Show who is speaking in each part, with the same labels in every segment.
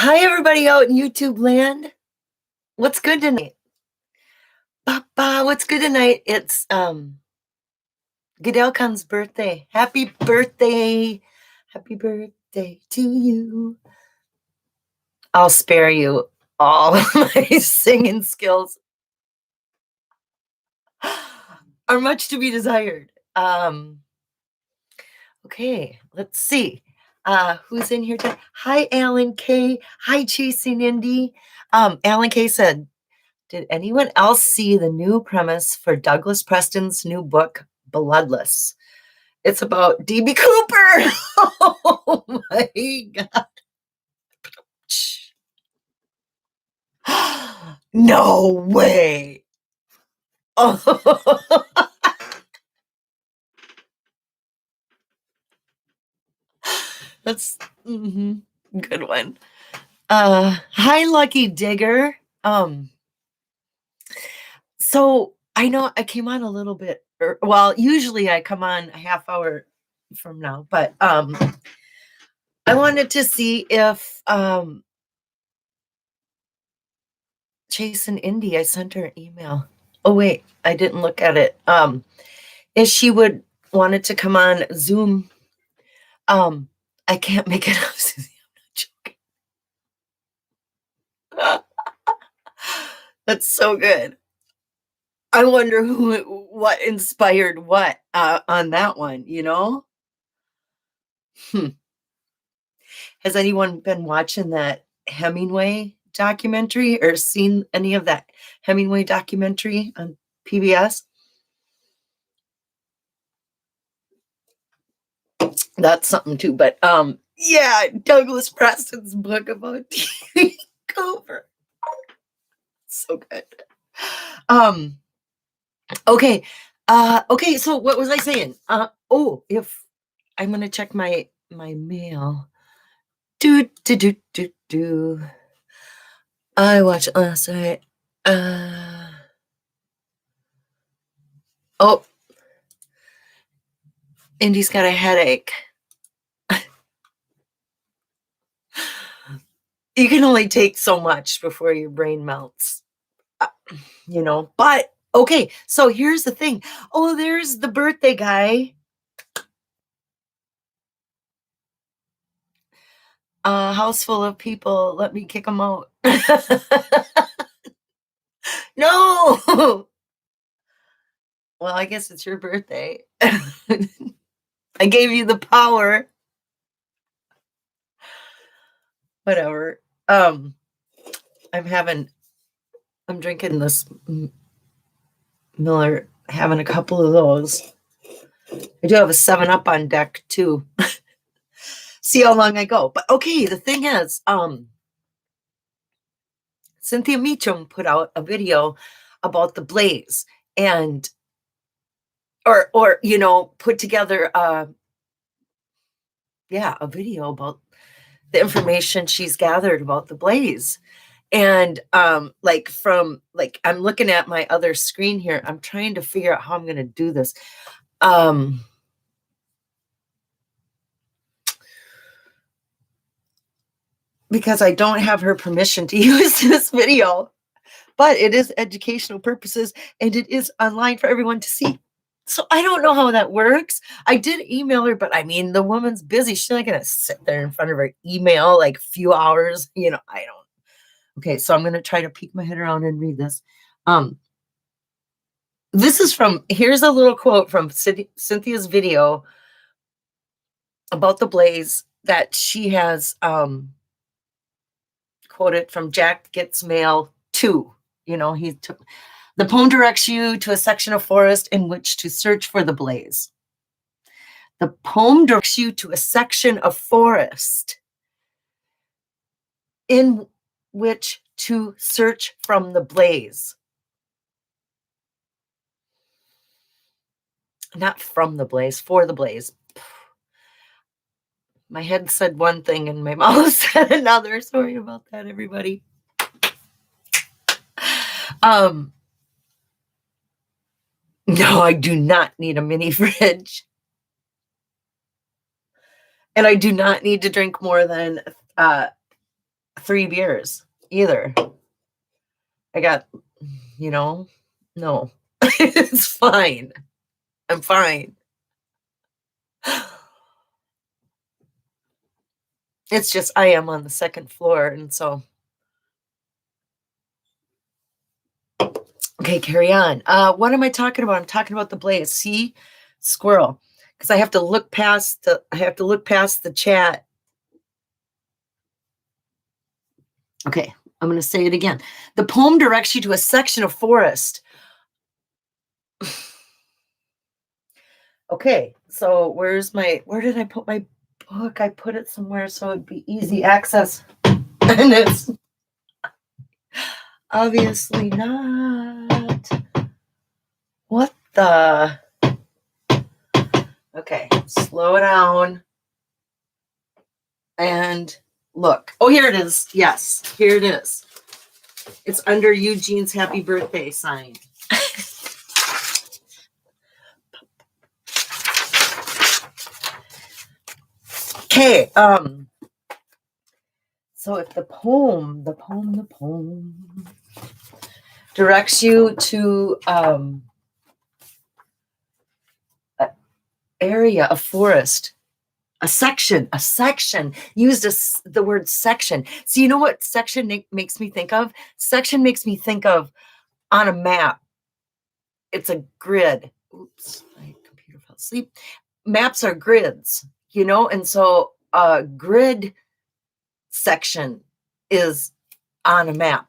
Speaker 1: Hi, everybody out in YouTube land. What's good tonight? Papa, what's good tonight? It's Goodell Khan's birthday. Happy birthday. Happy birthday to you. I'll spare you all of my singing skills are much to be desired. Okay, let's see. Who's in here today? Hi, Alan K. Hi, Chasing Indy. Alan K said, did anyone else see the new premise for Douglas Preston's new book, Bloodless? It's about DB Cooper. Oh my God. No way. Oh. That's good one. Hi, Lucky Digger. So I know I came on a little bit, well, usually I come on a half hour from now, but I wanted to see if Chase and Indy, I sent her an email. Oh wait, I didn't look at it. If she would wanted to come on Zoom. I can't make it up, Susie. I'm not joking. That's so good. I wonder what inspired what on that one, you know? Has anyone been watching that Hemingway documentary or seen any of that Hemingway documentary on PBS? That's something too, but yeah, Douglas Preston's book about TV Cooper. So good. Okay. Okay, so what was I saying? If I'm gonna check my mail. Do. I watched it last night. Oh, Indy's got a headache. You can only take so much before your brain melts, but okay, so here's the thing. Oh, there's the birthday guy. House full of people, let me kick them out. No. Well, I guess it's your birthday. I gave you the power. Whatever. I'm drinking this Miller, having a couple of those. I do have a 7-Up on deck too. See how long I go. But okay, the thing is, Cynthia Meacham put out a video about the blaze and or put together a video about the information she's gathered about the blaze. And I'm looking at my other screen here. I'm trying to figure out how I'm going to do this. Because I don't have her permission to use this video, but it is educational purposes and it is online for everyone to see. So I don't know how that works. I did email her, but I mean, the woman's busy. She's not going to sit there in front of her email like a few hours. I don't. Okay, so I'm going to try to peek my head around and read this. This is here's a little quote from Cynthia's video about the blaze that she has quoted from Jack Gets Mail 2. He took the poem directs you to a section of forest in which to search for the blaze. The poem directs you to a section of forest in which to search from the blaze. Not from the blaze, for the blaze. My head said one thing and my mouth said another. Sorry about that, everybody. No, I do not need a mini fridge. And I do not need to drink more than 3 beers either. I got, no, it's fine. I'm fine. It's just I am on the second floor, and so okay, carry on. What am I talking about? I'm talking about the blaze. See, squirrel, because I have to look past the chat. Okay, I'm going to say it again. The poem directs you to a section of forest. Okay, so where did I put my book? I put it somewhere so it'd be easy access. And it's obviously not. What the? Okay, slow down. And look. Oh, here it is. Yes, here it is. It's under Eugene's happy birthday sign. Okay, so if the poem directs you to an area, a forest, a section, used the word section. So you know what section makes me think of? Section makes me think of on a map. It's a grid. Oops, my computer fell asleep. Maps are grids, and so a grid section is on a map.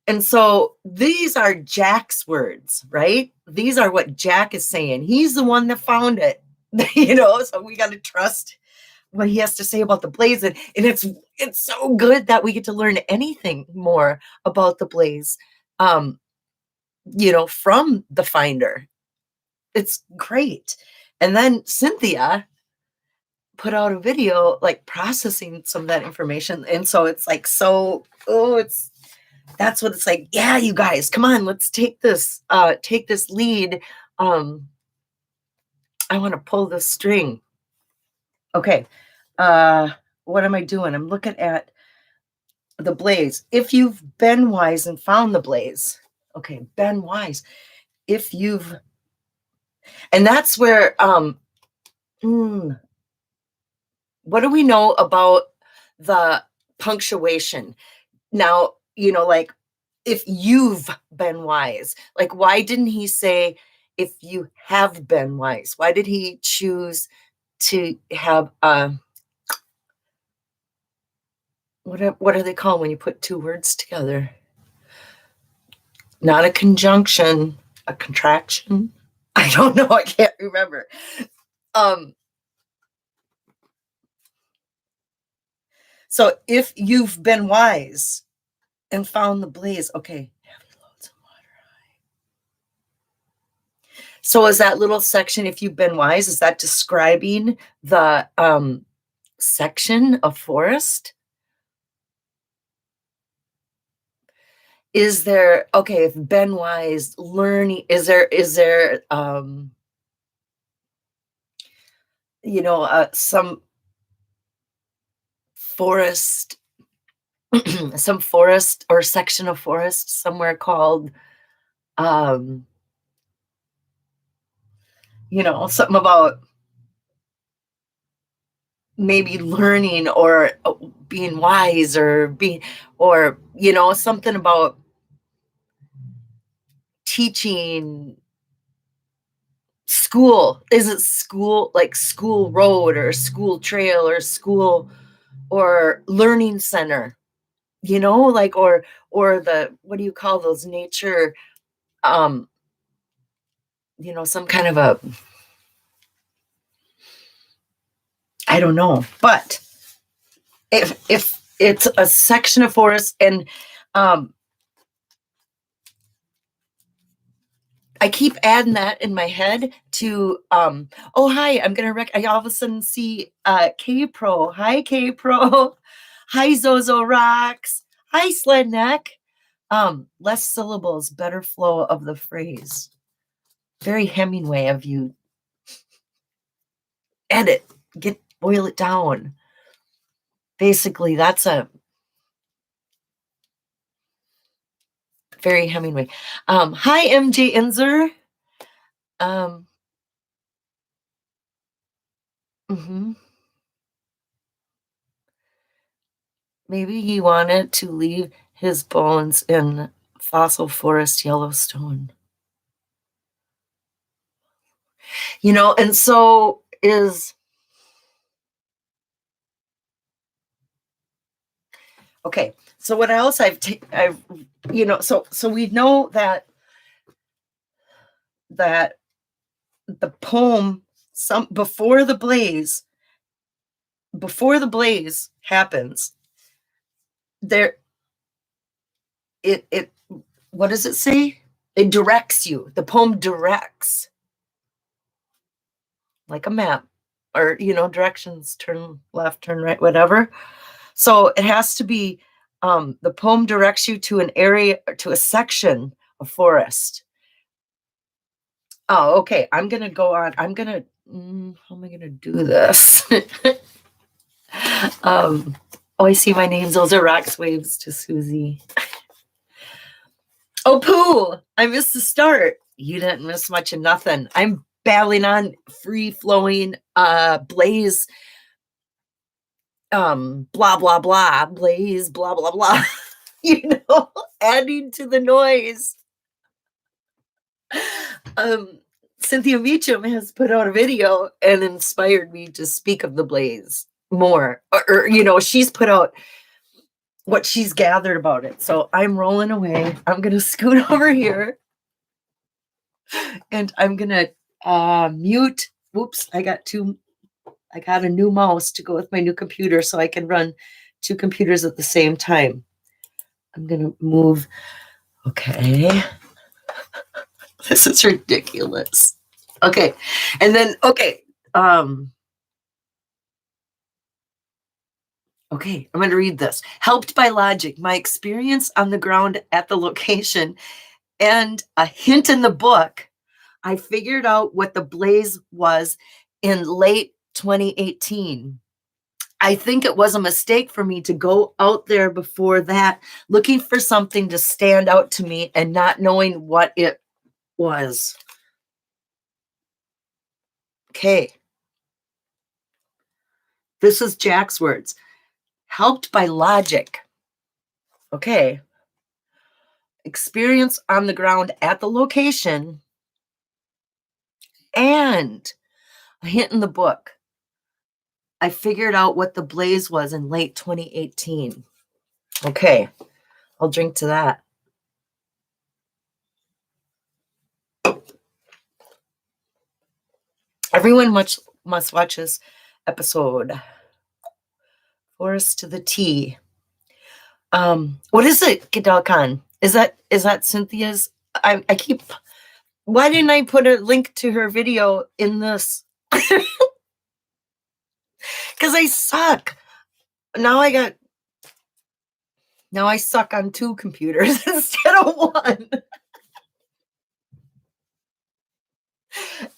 Speaker 1: And so these are Jack's words, right? These are what Jack is saying. He's the one that found it, so we got to trust what he has to say about the blaze. And it's so good that we get to learn anything more about the blaze, from the finder. It's great. And then Cynthia put out a video like processing some of that information. And so it's like, that's what it's like. Yeah, you guys, come on, let's take this lead. I want to pull this string. Okay. What am I doing? I'm looking at the blaze. If you've been wise and found the blaze. Okay, been wise. And that's where what do we know about the punctuation? Now, like if you've been wise, like why didn't he say if you have been wise? Why did he choose to have what are they called when you put two words together? Not a conjunction, a contraction. I don't know. I can't remember. So if you've been wise and found the blaze, okay, heavy loads of water high. So is that little section, if you've been wise, is that describing the section of forest? Is there, okay, if been wise, learning, is there some forest, some forest or section of forest somewhere called, something about maybe learning or being wise or something about teaching. School, is it school, like school road or school trail or school or learning center, like or the, what do you call those, nature, some kind of a, I don't know. But if it's a section of forest and I keep adding that in my head to oh hi, I'm gonna I all of a sudden see K Pro. Hi K Pro. Hi Zozo Rocks. Hi Sled Neck. Less syllables, better flow of the phrase. Very Hemingway of you. Edit. Boil it down. Basically, that's a very Hemingway. Hi, MJ Inzer. Um, mhm. Maybe he wanted to leave his bones in fossil forest Yellowstone. And so is okay. So what else I've so we know that the poem some before the blaze happens, there it what does it say? It directs you. The poem directs like a map, or directions, turn left, turn right, whatever. So it has to be the poem directs you to an area, to a section of forest. Oh, okay. I'm gonna go on. How am I gonna do this? Oh, I see my names. Those are rocks waves to Susie. Oh, Pooh, I missed the start. You didn't miss much of nothing. I'm battling on free flowing blaze, blah blah blah, blaze, blah blah blah. Adding to the noise. Cynthia Meacham has put out a video and inspired me to speak of the blaze more. Or she's put out what she's gathered about it. So I'm rolling away. I'm gonna scoot over here and I'm gonna mute. Whoops, I got a new mouse to go with my new computer so I can run two computers at the same time. I'm gonna move. Okay. This is ridiculous. Okay. And then, okay. Okay, I'm going to read this. Helped by logic, my experience on the ground at the location, and a hint in the book, I figured out what the blaze was in late 2018. I think it was a mistake for me to go out there before that, looking for something to stand out to me and not knowing what it was. Okay. This is Jack's words. Helped by logic. Okay. Experience on the ground at the location, and a hint in the book. I figured out what the blaze was in late 2018. Okay. I'll drink to that. Everyone must watch this episode. Forest to the T. What is it, Gadal Khan? Is that Cynthia's? I keep. Why didn't I put a link to her video in this? Because I suck. Now I suck on two computers instead of one.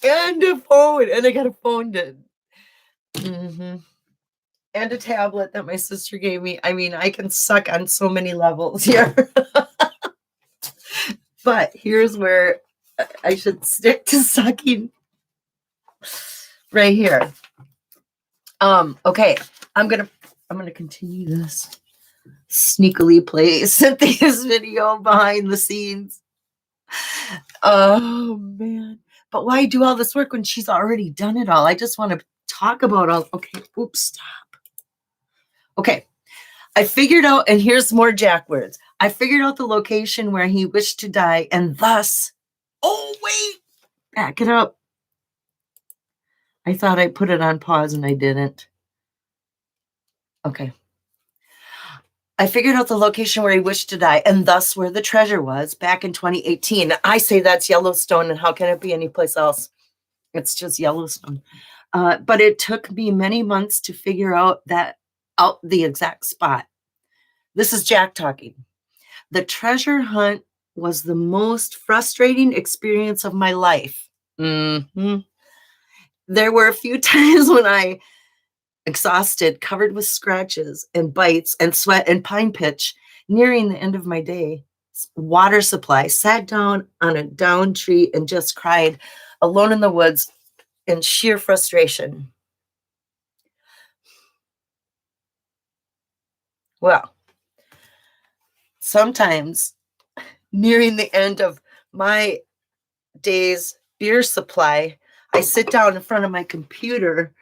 Speaker 1: And a phone. And I got a phone to. Mm-hmm. And a tablet that my sister gave me. I mean, I can suck on so many levels here. But here's where I should stick to sucking. Right here. Okay. I'm gonna continue this. Sneakily play Cynthia's video behind the scenes. Oh man. But why do all this work when she's already done it all? I just want to talk about all. Okay. Oops, stop. Okay. I figured out, and here's more Jack words. I figured out the location where he wished to die, and thus, oh wait, back it up. I thought I put it on pause and I didn't. Okay. I figured out the location where he wished to die, and thus where the treasure was back in 2018. I say that's Yellowstone, and how can it be anyplace else? It's just Yellowstone. But it took me many months to figure out the exact spot. This is Jack talking. The treasure hunt was the most frustrating experience of my life. Mm-hmm. There were a few times when I exhausted, covered with scratches and bites and sweat and pine pitch, nearing the end of my day. Water supply, sat down on a down tree and just cried, alone in the woods in sheer frustration. Well, sometimes nearing the end of my day's beer supply, I sit down in front of my computer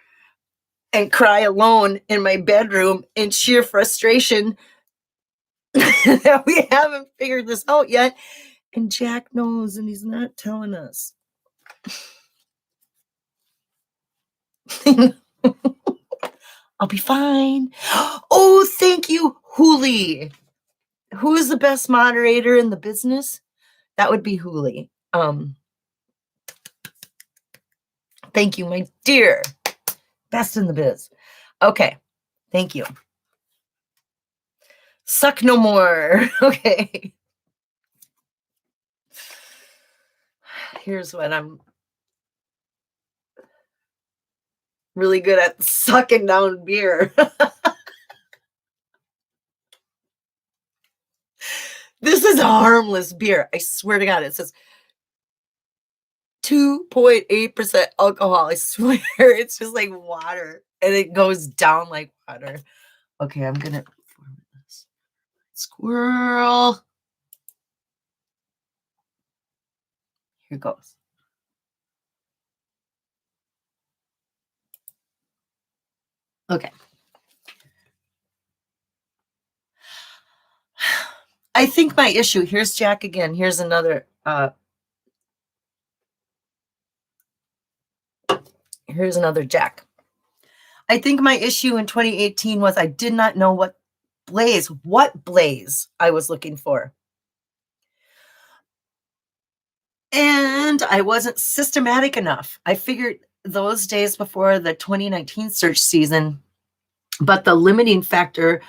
Speaker 1: and cry alone in my bedroom in sheer frustration that we haven't figured this out yet. And Jack knows, and he's not telling us. I'll be fine. Oh, thank you, Hooli. Who is the best moderator in the business? That would be Hooli. Thank you, my dear. Best in the biz. Okay. Thank you. Suck no more. Okay. Here's what I'm really good at, sucking down beer. This is a harmless beer. I swear to God, it says 2.8% alcohol. I swear it's just like water and it goes down like water. Okay, I'm gonna form this. Squirrel. Here goes. Okay. I think my issue, here's Jack again. Here's another Jack. I think my issue in 2018 was I did not know what blaze I was looking for. And I wasn't systematic enough. I figured those days before the 2019 search season, but the limiting factor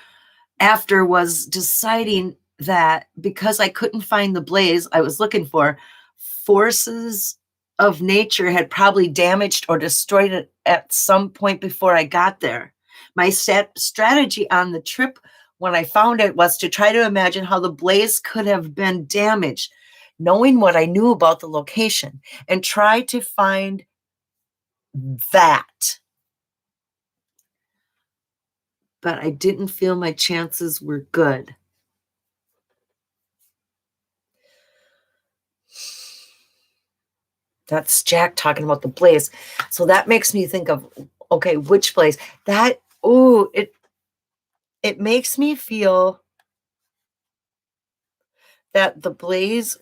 Speaker 1: after was deciding that because I couldn't find the blaze I was looking for, forces of nature had probably damaged or destroyed it at some point before I got there. My strategy on the trip when I found it was to try to imagine how the blaze could have been damaged, knowing what I knew about the location, and try to find that. But I didn't feel my chances were good. That's Jack talking about the blaze. So that makes me think of, okay, which blaze? That, oh, it makes me feel that the blaze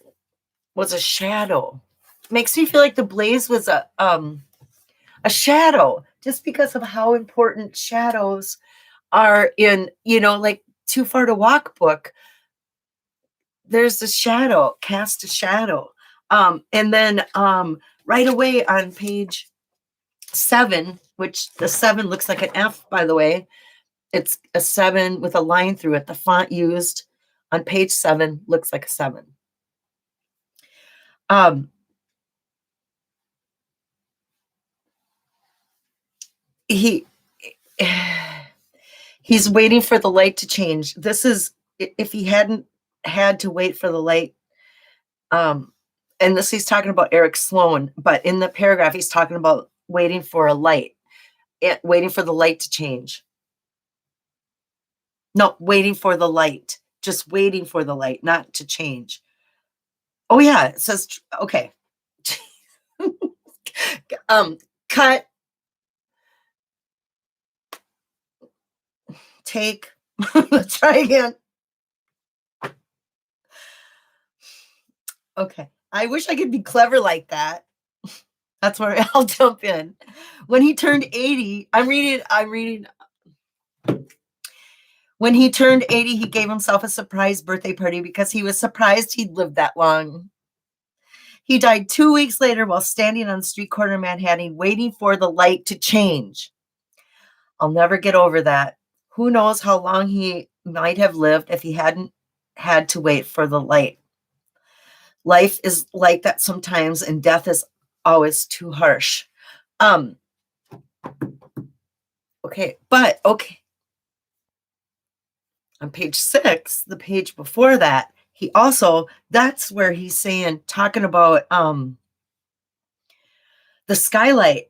Speaker 1: was a shadow. It makes me feel like the blaze was a shadow, just because of how important shadows are in, like Too Far to Walk book. There's a shadow, cast a shadow. And then right away on page 7, which the 7 looks like an F, by the way. It's a 7 with a line through it. The font used on page 7 looks like a 7. He's waiting for the light to change. This is, if he hadn't had to wait for the light, and this, he's talking about Eric Sloan, but in the paragraph he's talking about waiting for a light, waiting for the light to change. No, waiting for the light, just waiting for the light, not to change. Oh yeah, it says, okay. Cut, take, let's try again. Okay, I wish I could be clever like that. That's where I'll jump in. When he turned 80, I'm reading. When he turned 80, he gave himself a surprise birthday party because he was surprised he'd lived that long. He died 2 weeks later while standing on the street corner in Manhattan, waiting for the light to change. I'll never get over that. Who knows how long he might have lived if he hadn't had to wait for the light. Life is like that sometimes, and death is always too harsh. Okay, Okay, but okay. On page 6, the page before that, he also, that's where he's saying, talking about the skylight.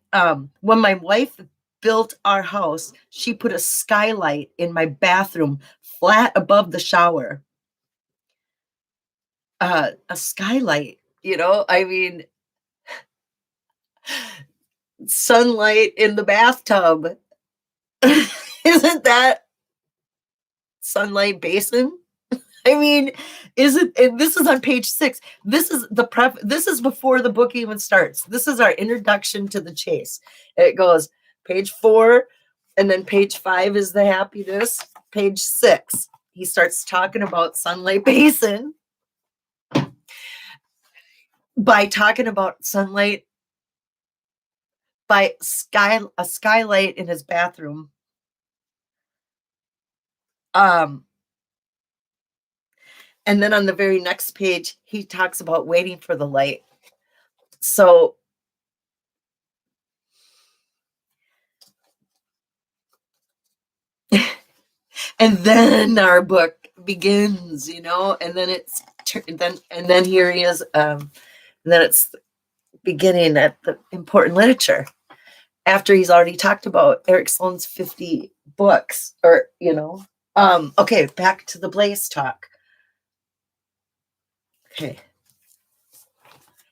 Speaker 1: When my wife built our house, she put a skylight in my bathroom flat above the shower. A skylight, I mean, sunlight in the bathtub. Isn't that sunlight basin? I mean, isn't, and this is on page 6. This is the prep. This is before the book even starts. This is our introduction to the chase. It goes page 4, and then page 5 is the happiness. Page 6, he starts talking about sunlight basin by talking about sunlight by a skylight in his bathroom. And then on the very next page, he talks about waiting for the light. So and then our book begins, and then it's then here he is, and then it's beginning at the important literature after he's already talked about Eric Sloane's 50 books, or okay, back to the Blaze talk. Okay.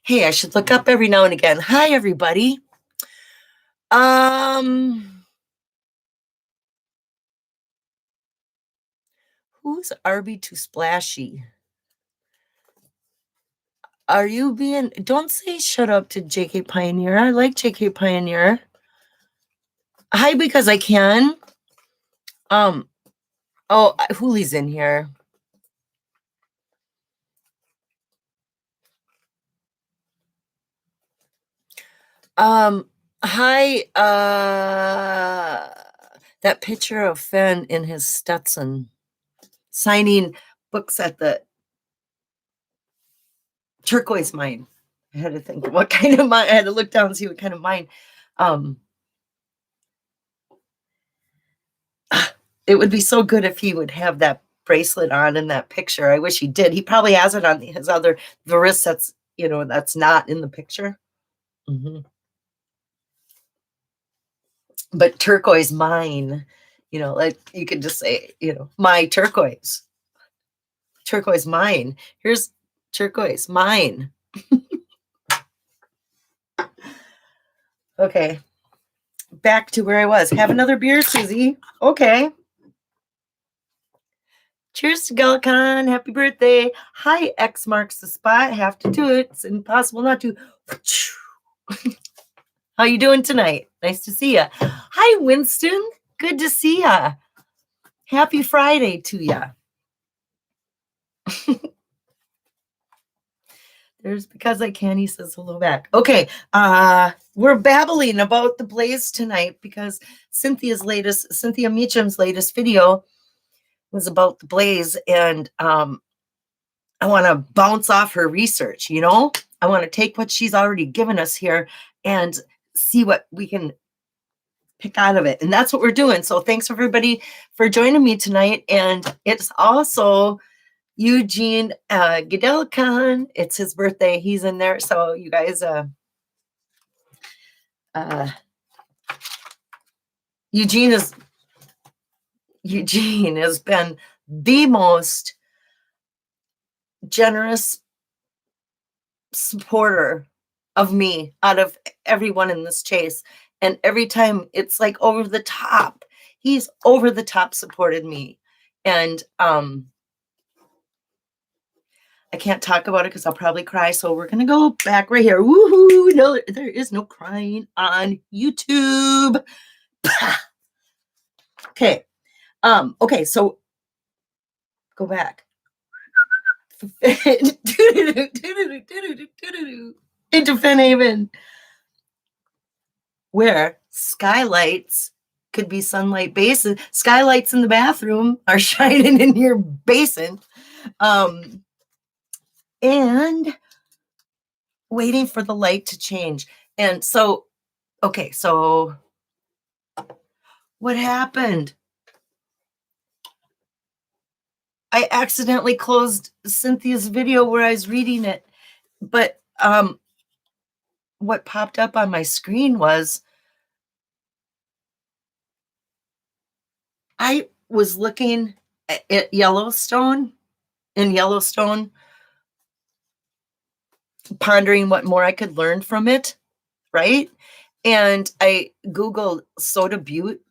Speaker 1: Hey, I should look up every now and again. Hi, everybody. Who's Arby too splashy? Are you being, don't say shut up to JK Pioneer. I like JK Pioneer. Hi, because I can. Oh, Hoolie's in here. Hi, that picture of Fenn in his Stetson signing books at the turquoise mine. I had to think what kind of mine. I had to look down and see what kind of mine. It would be so good if he would have that bracelet on in that picture. I wish he did. He probably has it on his the wrist that's, that's not in the picture. Mm-hmm. But turquoise mine, like you could just say, my turquoise mine. Here's turquoise mine. Okay. Back to where I was. Have another beer, Susie. Okay. Cheers to Galcon. Happy birthday. Hi, X marks the spot. Have to do it. It's impossible not to. How you doing tonight? Nice to see you. Hi, Winston. Good to see you. Happy Friday to you. There's because I can. He says hello back. Okay. We're babbling about the Blaze tonight because Cynthia Meacham's latest video was about the Blaze, and I want to bounce off her research. I want to take what she's already given us here and see what we can pick out of it, and that's what we're doing. So thanks everybody for joining me tonight. And it's also Eugene Gidelkan. It's his birthday. He's in there. So you guys, Eugene has been the most generous supporter of me out of everyone in this chase. And every time it's like over the top, he's over the top supported me. And I can't talk about it because I'll probably cry. So we're going to go back right here. Woohoo. No, there is no crying on YouTube. Okay. Okay. So go back into Fennhaven, where skylights could be sunlight basin. Skylights in the bathroom are shining in your basin. And waiting for the light to change. And so, okay, so What happened? I accidentally closed Cynthia's video where I was reading it, but what popped up on my screen was I was looking at Yellowstone, in Yellowstone, pondering what more I could learn from it, right? And I Googled Soda Butte,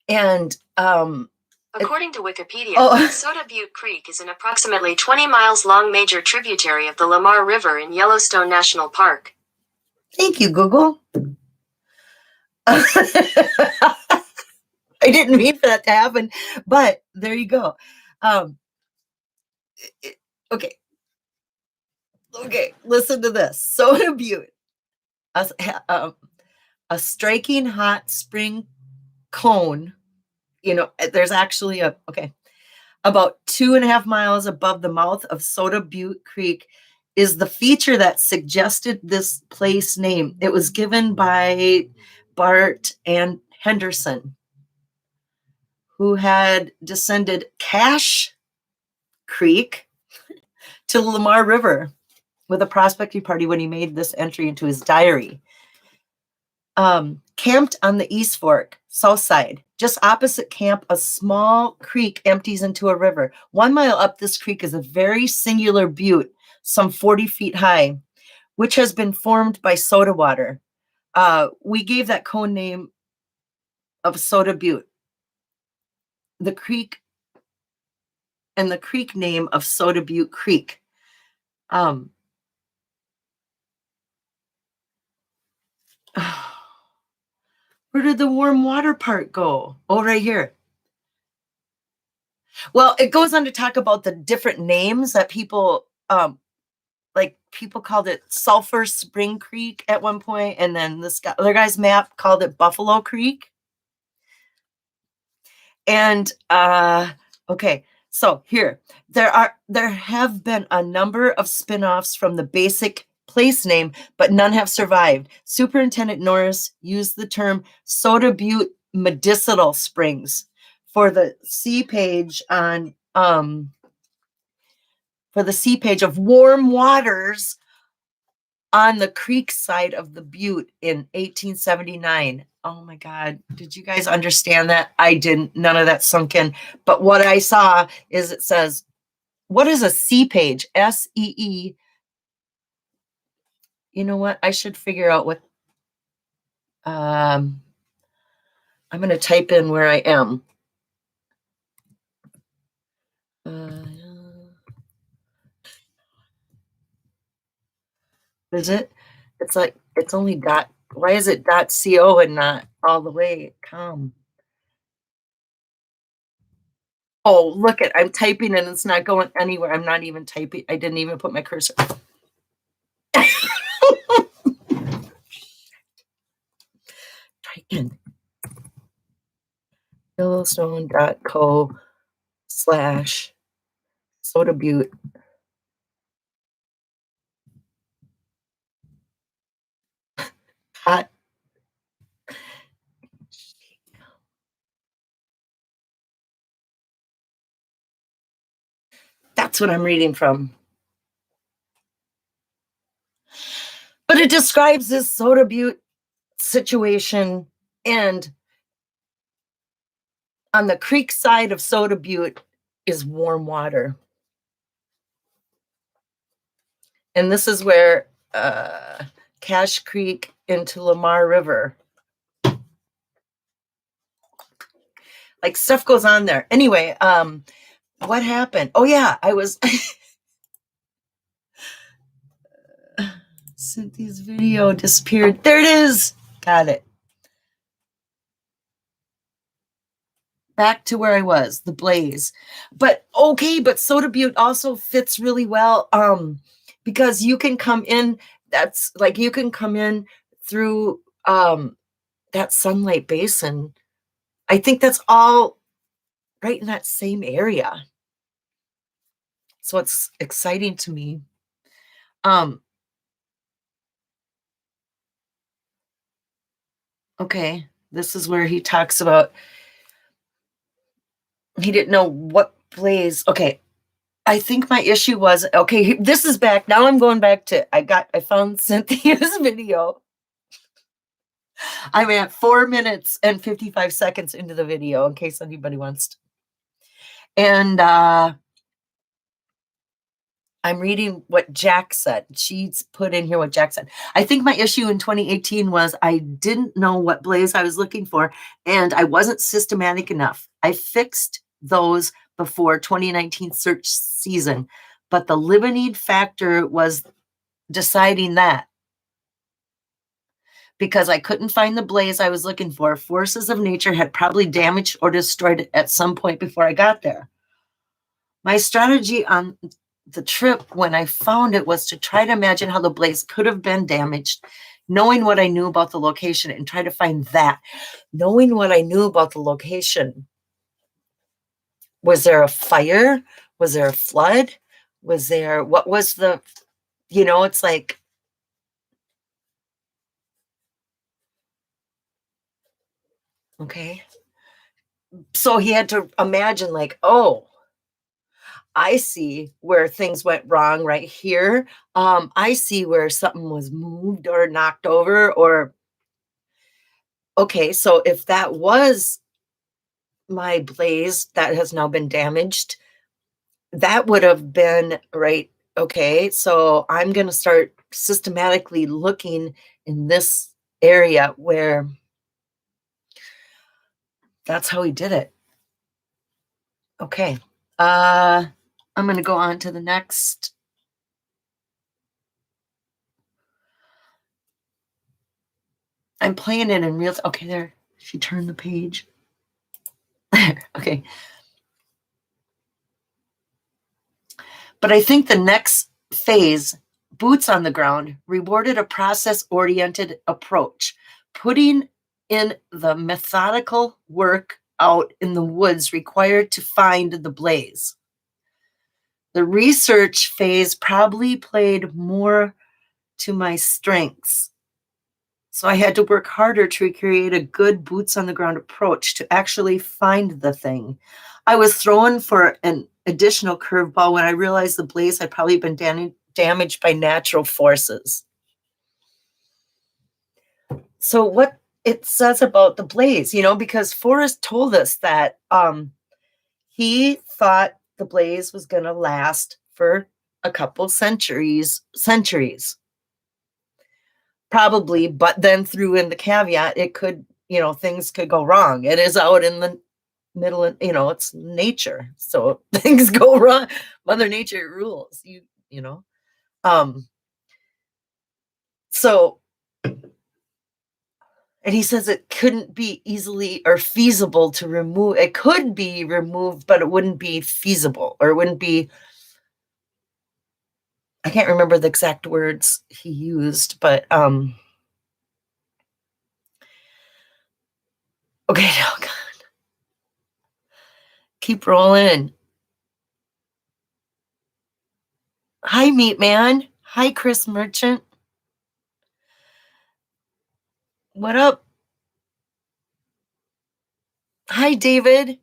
Speaker 1: and
Speaker 2: according to Wikipedia, Soda Butte Creek is an approximately 20 miles long major tributary of the Lamar River in Yellowstone National Park.
Speaker 1: Thank you, Google. I didn't mean for that to happen, but there you go. Okay. Okay, listen to this. Soda Butte, a striking hot spring cone. There's actually about 2.5 miles above the mouth of Soda Butte Creek is the feature that suggested this place name. It was given by Bart and Henderson, who had descended Cache Creek to the Lamar River with a prospecting party when he made this entry into his diary. Camped on the East Fork, south side, just opposite camp, a small creek empties into a river. 1 mile up this creek is a very singular butte, some 40 feet high, which has been formed by soda water. We gave that cone name of Soda Butte. The creek and the creek name of Soda Butte Creek. Where did the warm water part go? Oh, right here. Well, it goes on to talk about the different names that people like people called it Sulphur Spring Creek at one point, and then this other guy's map called it Buffalo Creek. And okay, so here there have been a number of spin-offs from the basic place name, but none have survived. Superintendent Norris used the term Soda Butte Medicinal Springs for the C page on for the sea page of warm waters on the creek side of the butte in 1879. Oh my God. Did you guys understand that? I didn't. None of that sunk in. But what I saw is it says, what is a sea page? SEE. You know what? I should figure out what. I'm going to type in where I am. Is it? It's like, it's only dot. Why is it .co and not all the way com? Oh, look it. I'm typing and it's not going anywhere. I'm not even typing. I didn't even put my cursor. Try again. Yellowstone.co/Soda Butte. Hot. That's what I'm reading from. But it describes this Soda Butte situation, and on the creek side of Soda Butte is warm water. And this is where Cache Creek into Lamar River. Like stuff goes on there. Anyway, what happened? Oh yeah, I was Cynthia's video disappeared. There it is. Got it. Back to where I was, the blaze. But okay, but Soda Butte also fits really well because you can come in, that's like you can come in through that Sunlight Basin. I think that's all right in that same area. So it's exciting to me. Um Okay, this is where he talks about he didn't know what blaze. Okay, I think my issue was, okay, this is back. Now I'm going back to, I found Cynthia's video. I'm at 4 minutes and 55 seconds into the video, in case anybody wants to. And I'm reading what Jack said. She's put in here what Jack said. I think my issue in 2018 was I didn't know what blaze I was looking for, and I wasn't systematic enough. I fixed those before 2019 search season, but the limiting factor was deciding that. Because I couldn't find the blaze I was looking for, forces of nature had probably damaged or destroyed it at some point before I got there. My strategy on the trip when I found it was to try to imagine how the blaze could have been damaged, knowing what I knew about the location, and try to find that. Knowing what I knew about the location. Was there a fire? Was there a flood? Was there, what was the, it's like, okay. So he had to imagine like, oh, I see where things went wrong right here. I see where something was moved or knocked over or, okay, so if that was my blaze that has now been damaged, that would have been right. Okay, so I'm going to start systematically looking in this area where that's how he did it. Okay. I'm going to go on to the next. I'm playing it in real time. Okay, there. She turned the page. Okay. But I think the next phase, boots on the ground, rewarded a process-oriented approach, putting in the methodical work out in the woods required to find the blaze. The research phase probably played more to my strengths. So I had to work harder to create a good boots on the ground approach to actually find the thing. I was thrown for an additional curveball when I realized the blaze had probably been damaged by natural forces. So what it says about the blaze, because Forrest told us that he thought the blaze was going to last for a couple centuries. Probably, but then threw in the caveat, it could, things could go wrong. It is out in the middle of, it's nature. So things go wrong. Mother Nature rules, so, and he says it couldn't be easily or feasible to remove. It could be removed, but it wouldn't be feasible or it wouldn't be, I can't remember the exact words he used, but, okay, oh God. Keep rolling. Hi, Meat Man. Hi, Chris Merchant. What up? Hi, David.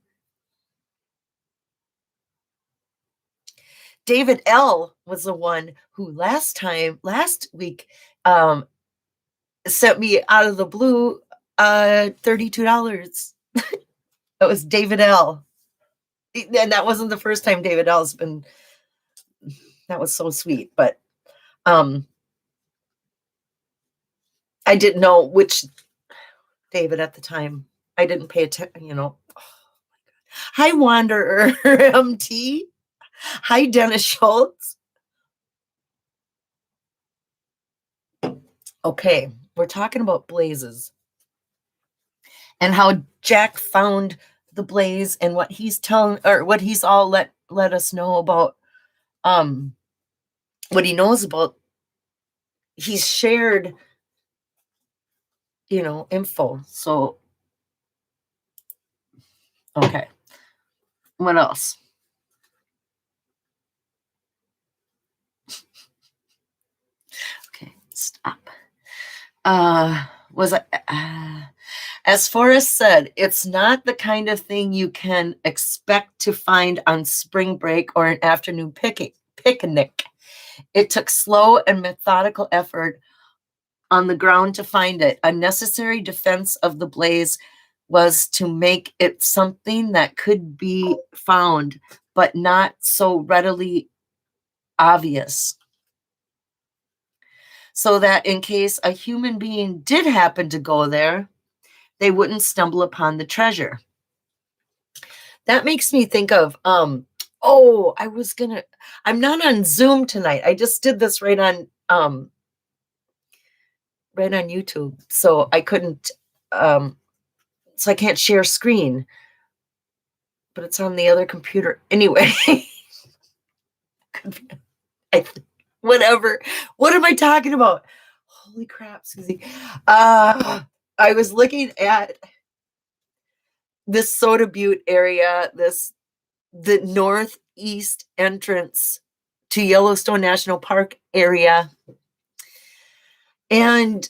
Speaker 1: David L. was the one who last week, sent me out of the blue $32. That was David L. And that wasn't the first time David L's been, that was so sweet. But I didn't know which David at the time. I didn't pay attention, Oh Hi, Wanderer MT. Hi, Dennis Schultz. Okay, we're talking about blazes and how Jack found the blaze and what he's telling, or what he's all let us know about, what he knows about. He's shared, info. So, okay. What else? Okay, stop. Was I, As Forrest said, it's not the kind of thing you can expect to find on spring break or an afternoon picnic. It took slow and methodical effort on the ground to find it. A necessary defense of the blaze was to make it something that could be found, but not so readily obvious, so that in case a human being did happen to go there, they wouldn't stumble upon the treasure. That makes me think of, oh, I'm not on Zoom tonight. I just did this right on YouTube. So I couldn't, so I can't share screen, but it's on the other computer anyway. Whatever. What am I talking about? Holy crap, Susie. I was looking at this Soda Butte area, the northeast entrance to Yellowstone National Park area. And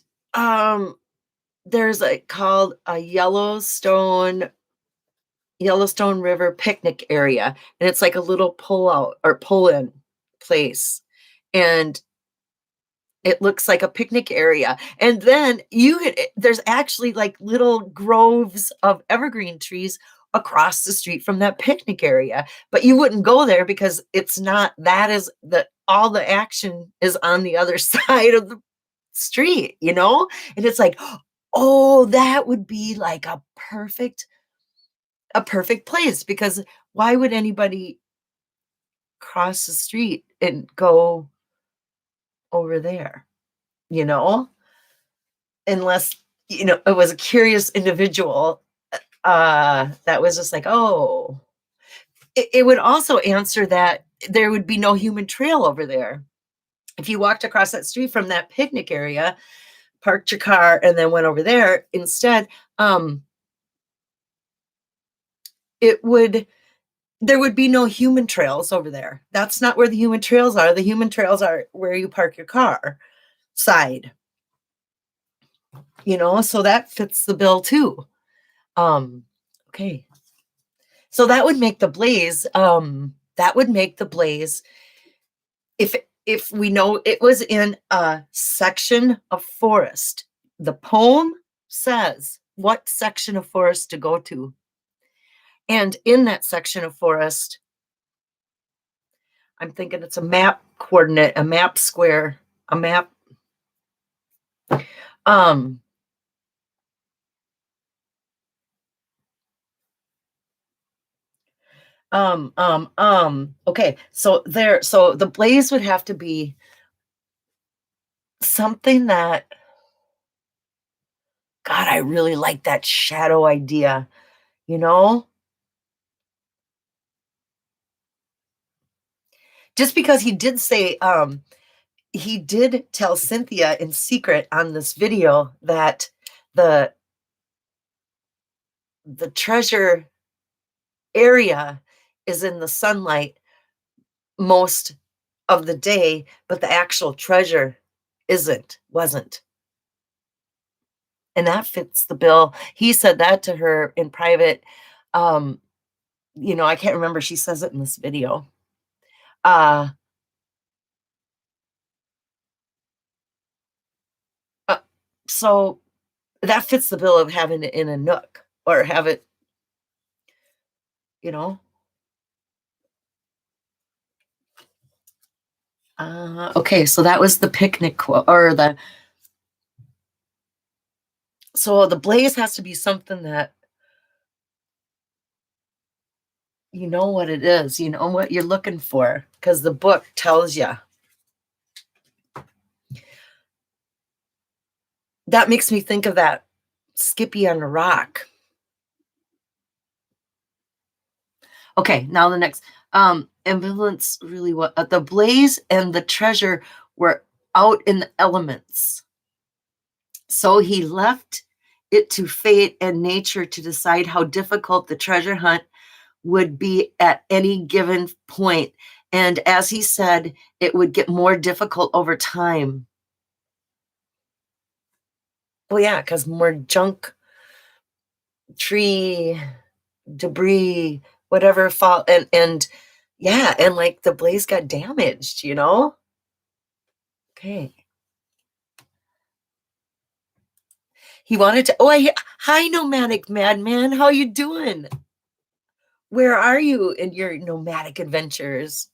Speaker 1: there's called a Yellowstone River picnic area. And it's like a little pull out or pull in place. And it looks like a picnic area. And then there's actually like little groves of evergreen trees across the street from that picnic area. But you wouldn't go there because it's not, all the action is on the other side of the street, And it's like, oh, that would be like a perfect place, because why would anybody cross the street and go over there, unless, it was a curious individual that was just like, oh, it would also answer that there would be no human trail over there. If you walked across that street from that picnic area, parked your car, and then went over there instead, there would be no human trails over there. That's not where the human trails are. The human trails are where you park your car side, so that fits the bill too. Okay. So that would make the blaze, if we know it was in a section of forest. The poem says what section of forest to go to. And in that section of forest, I'm thinking it's a map coordinate, a map square, a map. Okay, so the blaze would have to be something that, God, I really like that shadow idea, Just because he did say, he did tell Cynthia in secret on this video that the treasure area is in the sunlight most of the day, but the actual treasure wasn't. And that fits the bill. He said that to her in private. I can't remember. She says it in this video. So that fits the bill of having it in a nook, or have it, okay, so that was the picnic quote, or so the blaze has to be something that, you know what it is, you know what you're looking for, because the book tells you. That makes me think of that Skippy on a Rock. Okay, now the next. Ambivalence really what the blaze and the treasure were out in the elements. So he left it to fate and nature to decide how difficult the treasure hunt would be at any given point. And as he said, it would get more difficult over time. Well, yeah, because more junk tree, debris, whatever fall, and yeah, and like the blaze got damaged, you know? Okay. He wanted to, hi, nomadic madman. How you doing? Where are you in your nomadic adventures?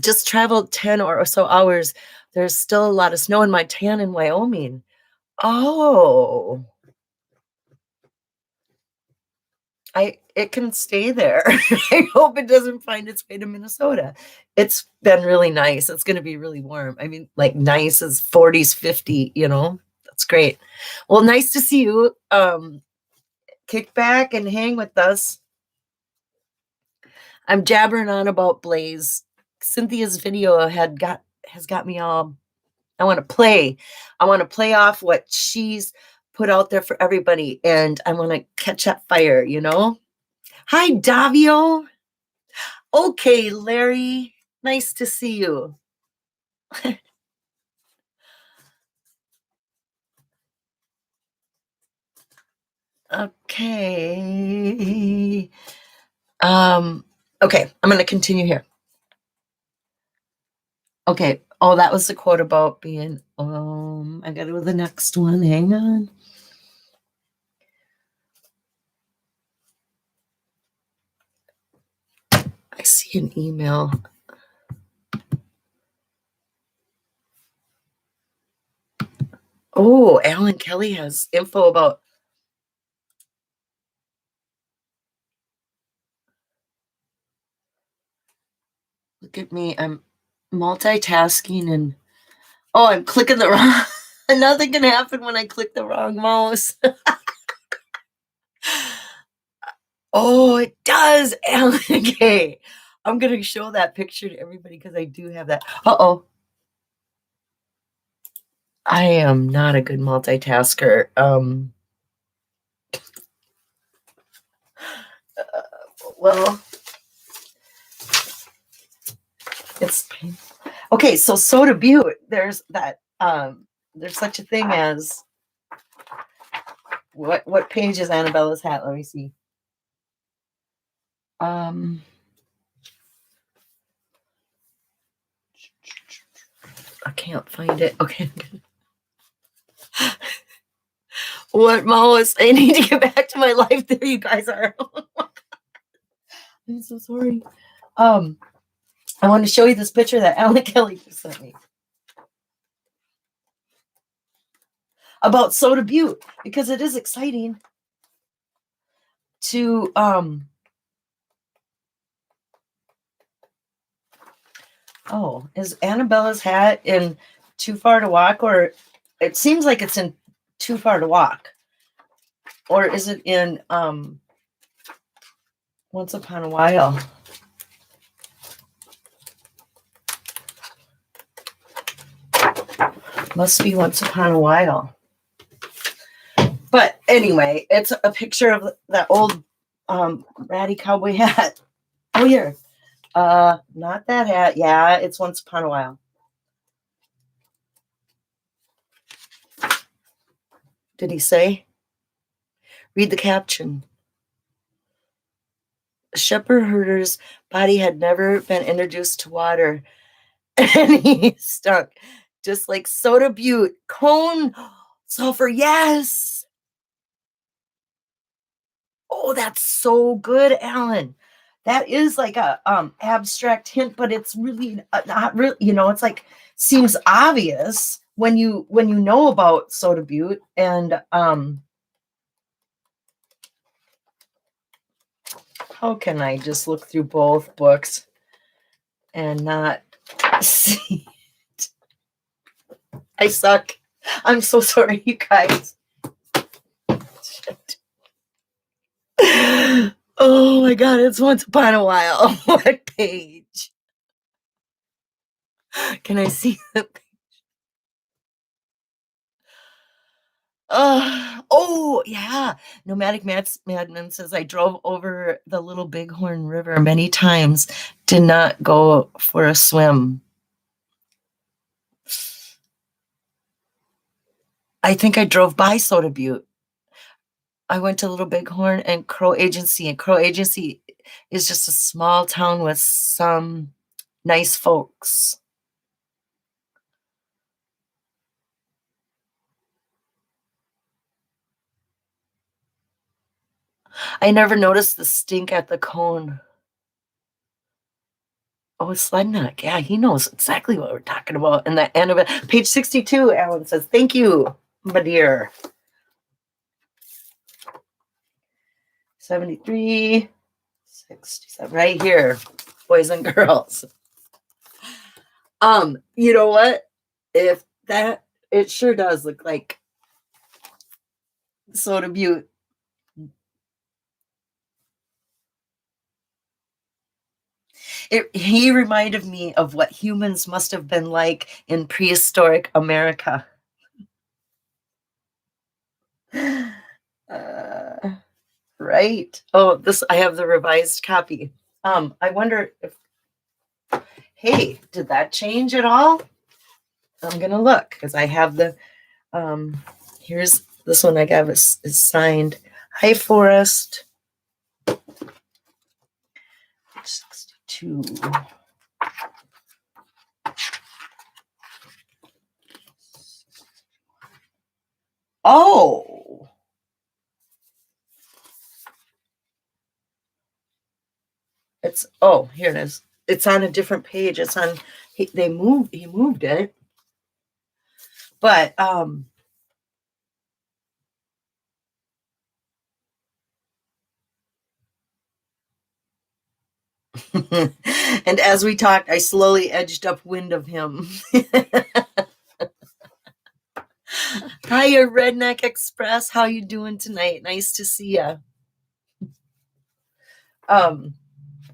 Speaker 1: Just traveled 10 or so hours. There's still a lot of snow in Montana and Wyoming. Oh, it can stay there. I hope it doesn't find its way to Minnesota. It's been really nice. It's going to be really warm. I mean, like nice is 40s, 50, you know. That's great. Well, nice to see you. Kick back and hang with us. I'm jabbering on about Blaze. Cynthia's video has got me all. I want to play. I want to play off what she's put out there for everybody, and I want to catch that fire, you know? Hi, Davio. Okay, Larry. Nice to see you. Okay. Okay, I'm going to continue here. Okay. Oh, that was the quote about being, I got to go to the next one. Hang on. I see an email. Oh, Alan Kelly has info about. Look at me. I'm multitasking and I'm clicking the wrong. Nothing can happen when I click the wrong mouse. Oh, it does, Alan. Okay. I'm going to show that picture to everybody because I do have that. Uh-oh. I am not a good multitasker. Well, it's painful. Okay, so Soda Butte, there's that there's such a thing as what page is Annabella's hat? Let me see. I can't find it. Okay. What Mouse? I need to get back to my life. There you guys are. I'm so sorry. I want to show you this picture that Alan Kelly just sent me about Soda Butte because it is exciting to is Annabella's hat in Too Far to Walk, or it seems like it's in Too Far to Walk, or is it in Once Upon a While? Must be Once Upon a While. But anyway, it's a picture of that old ratty cowboy hat. Oh, here. Not that hat. Yeah, it's Once Upon a While. Did he say? Read the caption. Shepherd herder's body had never been introduced to water, and he stunk just like Soda Butte. Cone sulfur, yes. Oh, that's so good, Alan. That is like a abstract hint, but it's really not really. You know, it's like seems obvious when you know about Soda Butte, and how can I just look through both books and not see it? I suck. I'm so sorry, you guys. Shit. Oh my God, it's Once Upon a While. What page? Can I see the page? Oh, yeah. Nomadic Madman says, I drove over the Little Bighorn River many times, did not go for a swim. I think I drove by Soda Butte. I went to Little Bighorn and Crow Agency, and Crow Agency is just a small town with some nice folks. I never noticed the stink at the cone. Oh, Slednock. Yeah, he knows exactly what we're talking about. And the end of it, page 62, Alan says, thank you, my dear. 73, 67, right here, boys and girls. You know what? If that, it sure does look like Soda Butte. He reminded me of what humans must have been like in prehistoric America. Right. Oh, this, I have the revised copy. I wonder if, hey, did that change at all? I'm gonna look because I have the, here's this one I got is signed. High Forest 62. Oh, it's, oh, here it is. It's on a different page. It's on, he moved it. But and as we talked, I slowly edged upwind of him. Hiya, Redneck Express. How you doing tonight? Nice to see you.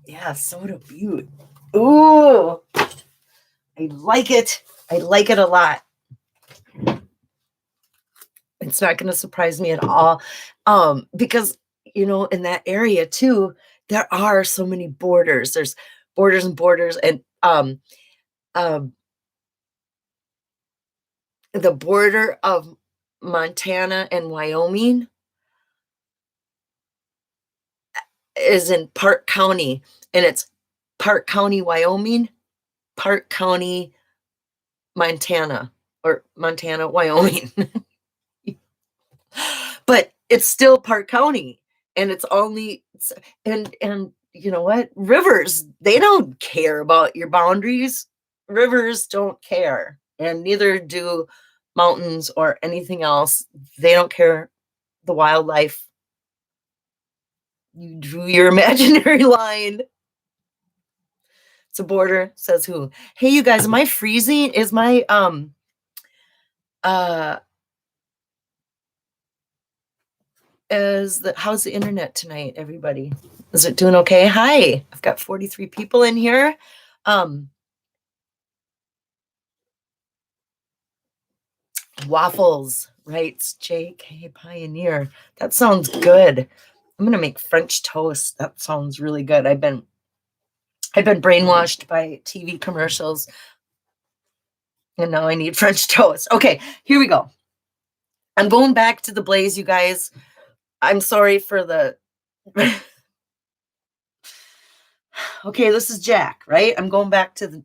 Speaker 1: Yeah, Soda Butte. Ooh, I like it. I like it a lot. It's not going to surprise me at all, because you know, in that area too, there are so many borders. There's borders and borders, and the border of Montana and Wyoming is in Park County, and it's Park County, Wyoming, Park County, Montana, or Montana, Wyoming. But it's still Park County, and it's only, and you know what? Rivers, they don't care about your boundaries. Rivers don't care, and neither do mountains or anything else. They don't care. The wildlife, you drew your imaginary line. It's a border, says who? Hey, you guys, am I freezing? Is my how's the internet tonight, everybody? Is it doing okay? Hi, I've got 43 people in here. Waffles, writes JK Pioneer. That sounds good. I'm gonna make French toast. That sounds really good. I've been brainwashed by TV commercials, and now I need French toast. Okay, here we go. I'm going back to the blaze, you guys. I'm sorry for the okay, this is Jack, right? I'm going back to the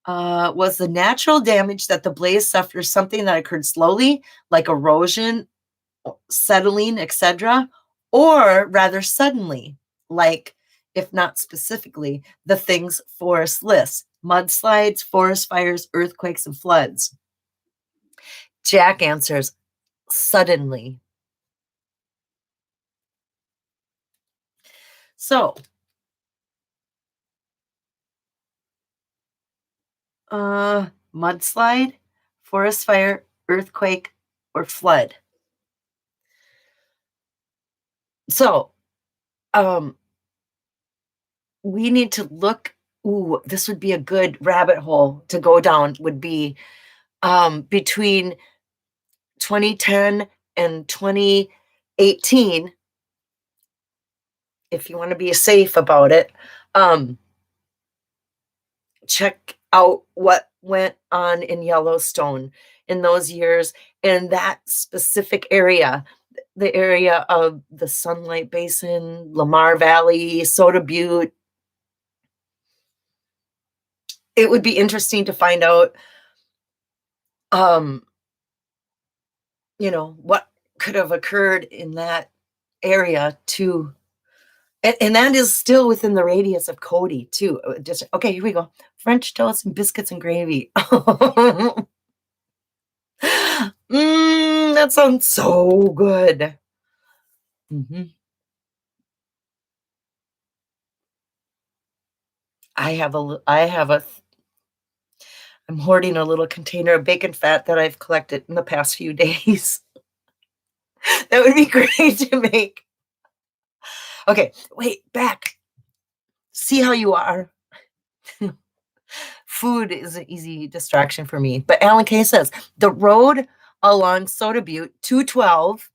Speaker 1: was the natural damage that the blaze suffered something that occurred slowly, like erosion, settling, etc., or rather suddenly, like, if not specifically, the things Forrest lists: mudslides, forest fires, earthquakes, and floods? Jack answers, suddenly. So, mudslide, forest fire, earthquake, or flood. So, we need to look. Ooh, this would be a good rabbit hole to go down, would be between 2010 and 2018, if you want to be safe about it. Check out what went on in Yellowstone in those years, in that specific area. the area of the Sunlight Basin, Lamar Valley, Soda Butte. It would be interesting to find out, um, what could have occurred in that area too. And that is still within the radius of Cody too. Just okay, here we go. French toast and biscuits and gravy. That sounds so good. I'm hoarding a little container of bacon fat that I've collected in the past few days. That would be great to make. Okay, wait, back. See how you are. Food is an easy distraction for me. But Alan Kay says the road along Soda Butte 212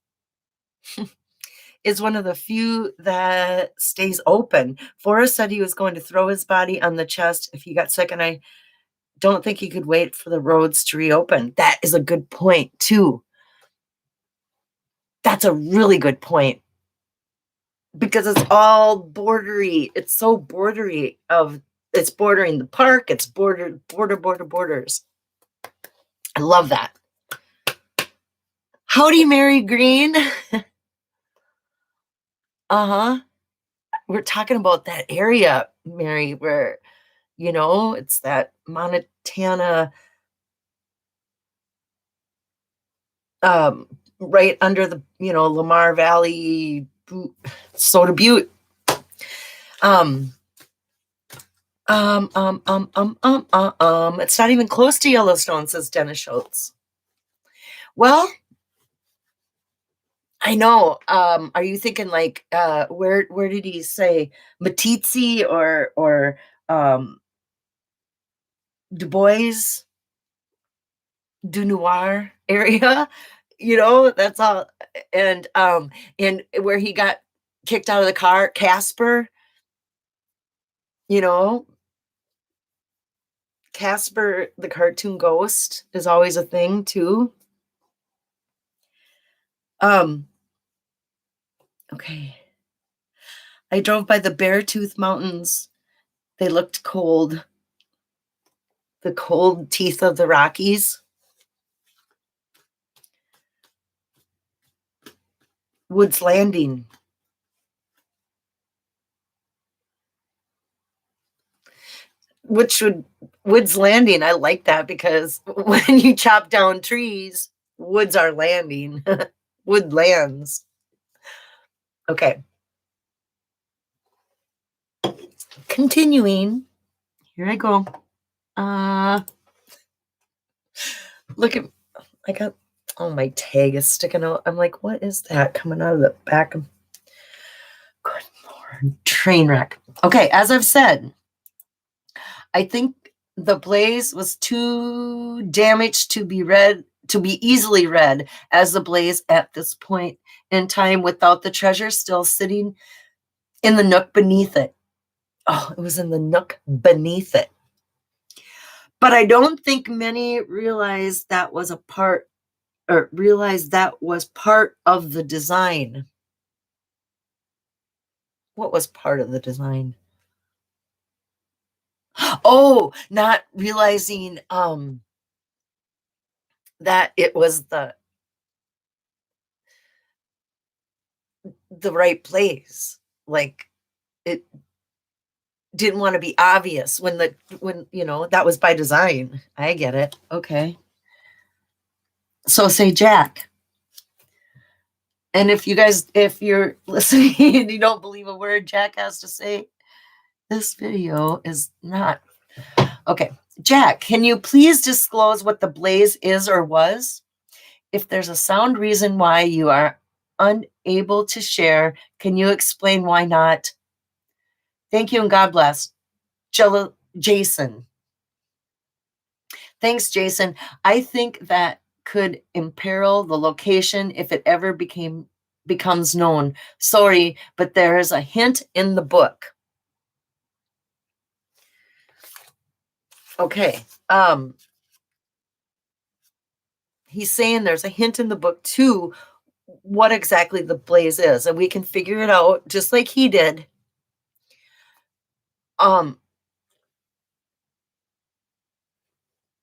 Speaker 1: is one of the few that stays open. Forrest said he was going to throw his body on the chest if he got sick, and I don't think he could wait for the roads to reopen. That is a good point, too. That's a really good point. Because it's all bordery. It's so bordery it's bordering the park. It's borders. I love that. Howdy, Mary Green. We're talking about that area, Mary, where, it's that Montana, right under the, Lamar Valley, Soda Butte. It's not even close to Yellowstone, says Dennis Schultz. Well, I know. Are you thinking like where did he say Matitsi or Du Bois, Du Noir area? That's all. And where he got kicked out of the car, Casper. Casper the cartoon ghost is always a thing too. Okay. I drove by the Beartooth Mountains. They looked cold. The cold teeth of the Rockies. Woods Landing. Woods Landing, I like that because when you chop down trees, woods are landing. Woodlands. Okay. Continuing. Here I go. Look at, I got, my tag is sticking out. I'm like, what is that coming out of the back of, good Lord, train wreck. Okay, as I've said, I think the blaze was too damaged to be easily read as the blaze at this point in time without the treasure still sitting in the nook beneath it. Oh, it was in the nook beneath it. But I don't think many realized that was part of the design. What was part of the design? Oh, not realizing that it was the right place. Like it didn't want to be obvious when that was by design. I get it. Okay. So say Jack. And if you're listening and you don't believe a word Jack has to say, this video is not. Okay. Jack, can you please disclose what the blaze is or was? If there's a sound reason why you are unable to share, can you explain why not? Thank you and God bless. Jason. Thanks, Jason. I think that could imperil the location if it ever becomes known. Sorry, but there is a hint in the book. Okay. He's saying there's a hint in the book too, what exactly the blaze is, and we can figure it out just like he did. To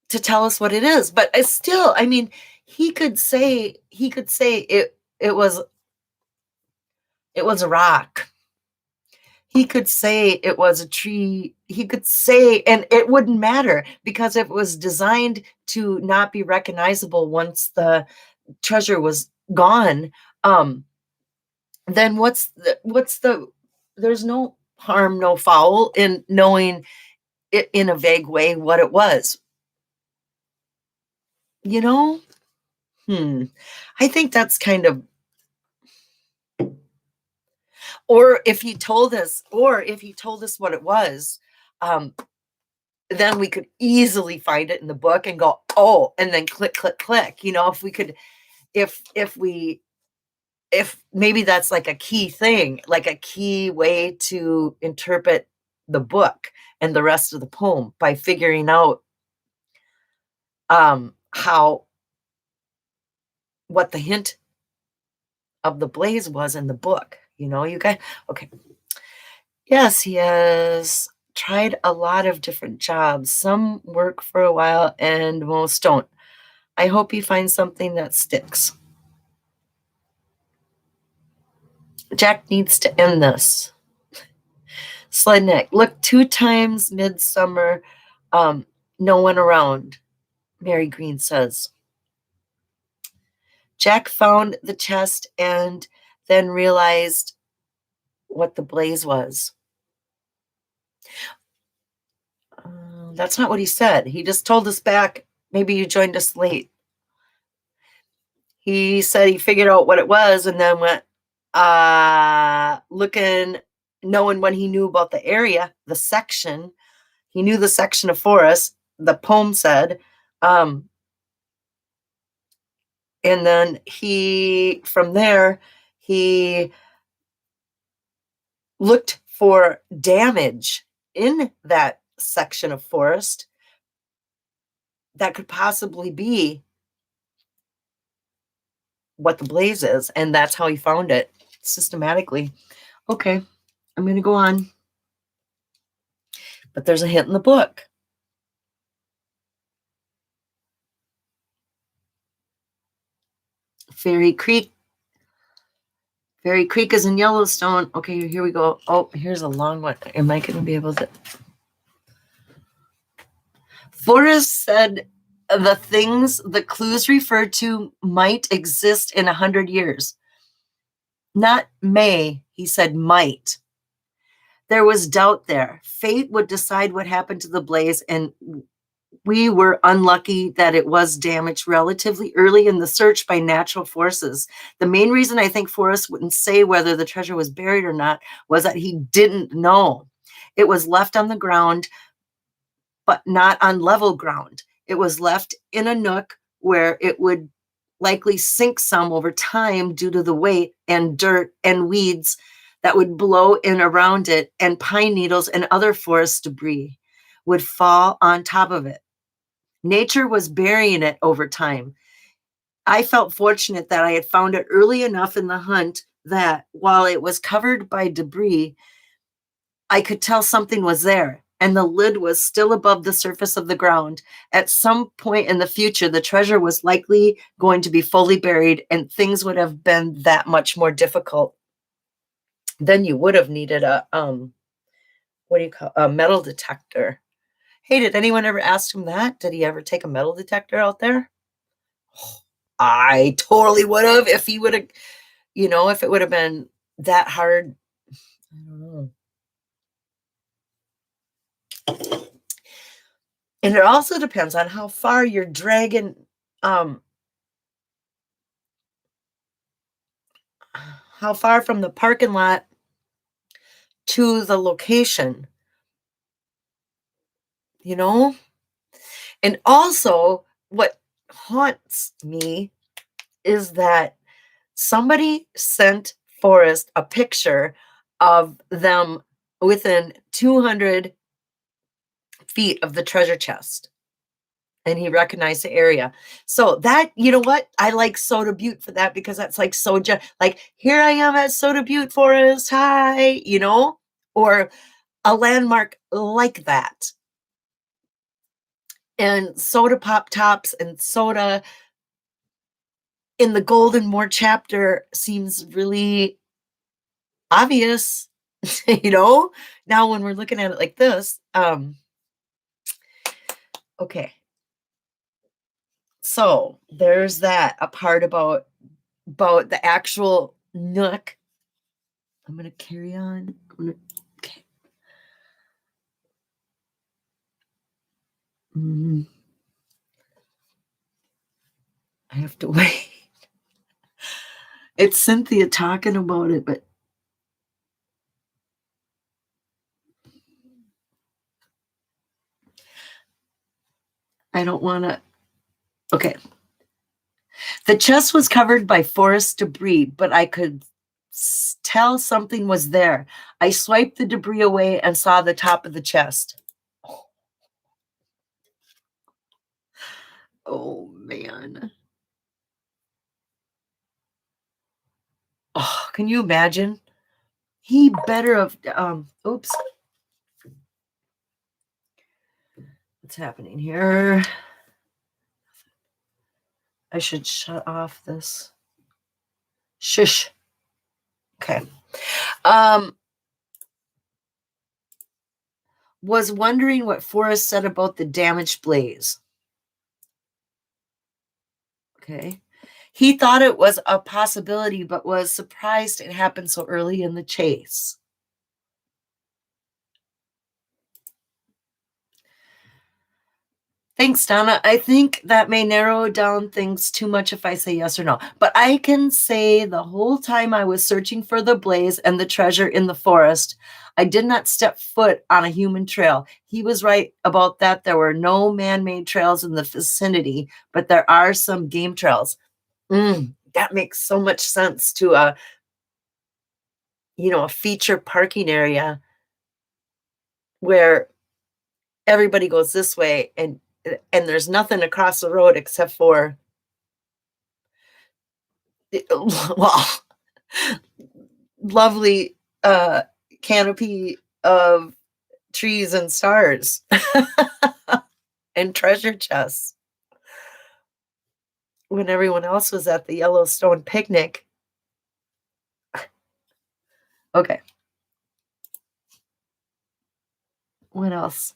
Speaker 1: tell us what it is. But it's still, I mean, he could say it was a rock. He could say it was a tree. He could say, and it wouldn't matter because it was designed to not be recognizable once the treasure was gone. Then there's no harm, no foul in knowing it in a vague way what it was. You know? I think that's kind of, or if he told us what it was, um, then we could easily find it in the book and go, oh, and then click, click, click. If we could, if maybe that's like a key thing, like a key way to interpret the book and the rest of the poem by figuring out how what the hint of the blaze was in the book. You guys, okay. Yes, he has tried a lot of different jobs. Some work for a while and most don't. I hope he finds something that sticks. Jack needs to end this. Sledneck, look 2 times midsummer, no one around, Mary Green says. Jack found the chest and then realized what the blaze was. That's not what he said. He just told us back, maybe you joined us late. He said he figured out what it was and then went looking, knowing what he knew about the area, the section. He knew the section of forest, the poem said. And then from there, he looked for damage in that section of forest that could possibly be what the blaze is. And that's how he found it systematically. Okay, I'm going to go on. But there's a hint in the book. Fairy Creek is in Yellowstone. Okay, here we go. Oh, here's a long one. Am I going to be able to? Forrest said the clues referred to might exist in 100 years. Not may, he said might. There was doubt there. Fate would decide what happened to the blaze, and we were unlucky that it was damaged relatively early in the search by natural forces. The main reason I think Forrest wouldn't say whether the treasure was buried or not was that he didn't know. It was left on the ground, but not on level ground. It was left in a nook where it would likely sink some over time due to the weight and dirt and weeds that would blow in around it, and pine needles and other forest debris would fall on top of it. Nature was burying it over time. I felt fortunate that I had found it early enough in the hunt that while it was covered by debris, I could tell something was there, and the lid was still above the surface of the ground. At some point in the future, the treasure was likely going to be fully buried, and things would have been that much more difficult. Then you would have needed a metal detector. Hey, did anyone ever ask him that? Did he ever take a metal detector out there? I totally would have if he would have, if it would have been that hard. I don't know. And it also depends on how far you're dragging, how far from the parking lot to the location, And also, what haunts me is that somebody sent Forrest a picture of them within 200 feet of the treasure chest. And he recognized the area. So that, you know what? I like Soda Butte for that, because that's like so like, here I am at Soda Butte Forest. Hi, you know, or a landmark like that. And soda pop tops and soda in the Golden Moor chapter seems really obvious, you know, now when we're looking at it like this. Okay. So there's that, a part about the actual nook. I'm going to carry on. Okay. I have to wait. It's Cynthia talking about it, but I don't want to. Okay. The chest was covered by forest debris, but I could tell something was there. I swiped the debris away and saw the top of the chest. Oh, man. Oh, can you imagine? He better have, oops. What's happening here? I should shut off this. Shush. Okay. Was wondering what Forrest said about the damaged blaze. Okay. He thought it was a possibility, but was surprised it happened so early in the chase. Thanks, Donna. I think that may narrow down things too much if I say yes or no. But I can say the whole time I was searching for the blaze and the treasure in the forest, I did not step foot on a human trail. He was right about that. There were no man-made trails in the vicinity, but there are some game trails. That makes so much sense to a feature parking area where everybody goes this way and there's nothing across the road except for, well, lovely canopy of trees and stars and treasure chests. When everyone else was at the Yellowstone picnic. Okay. What else?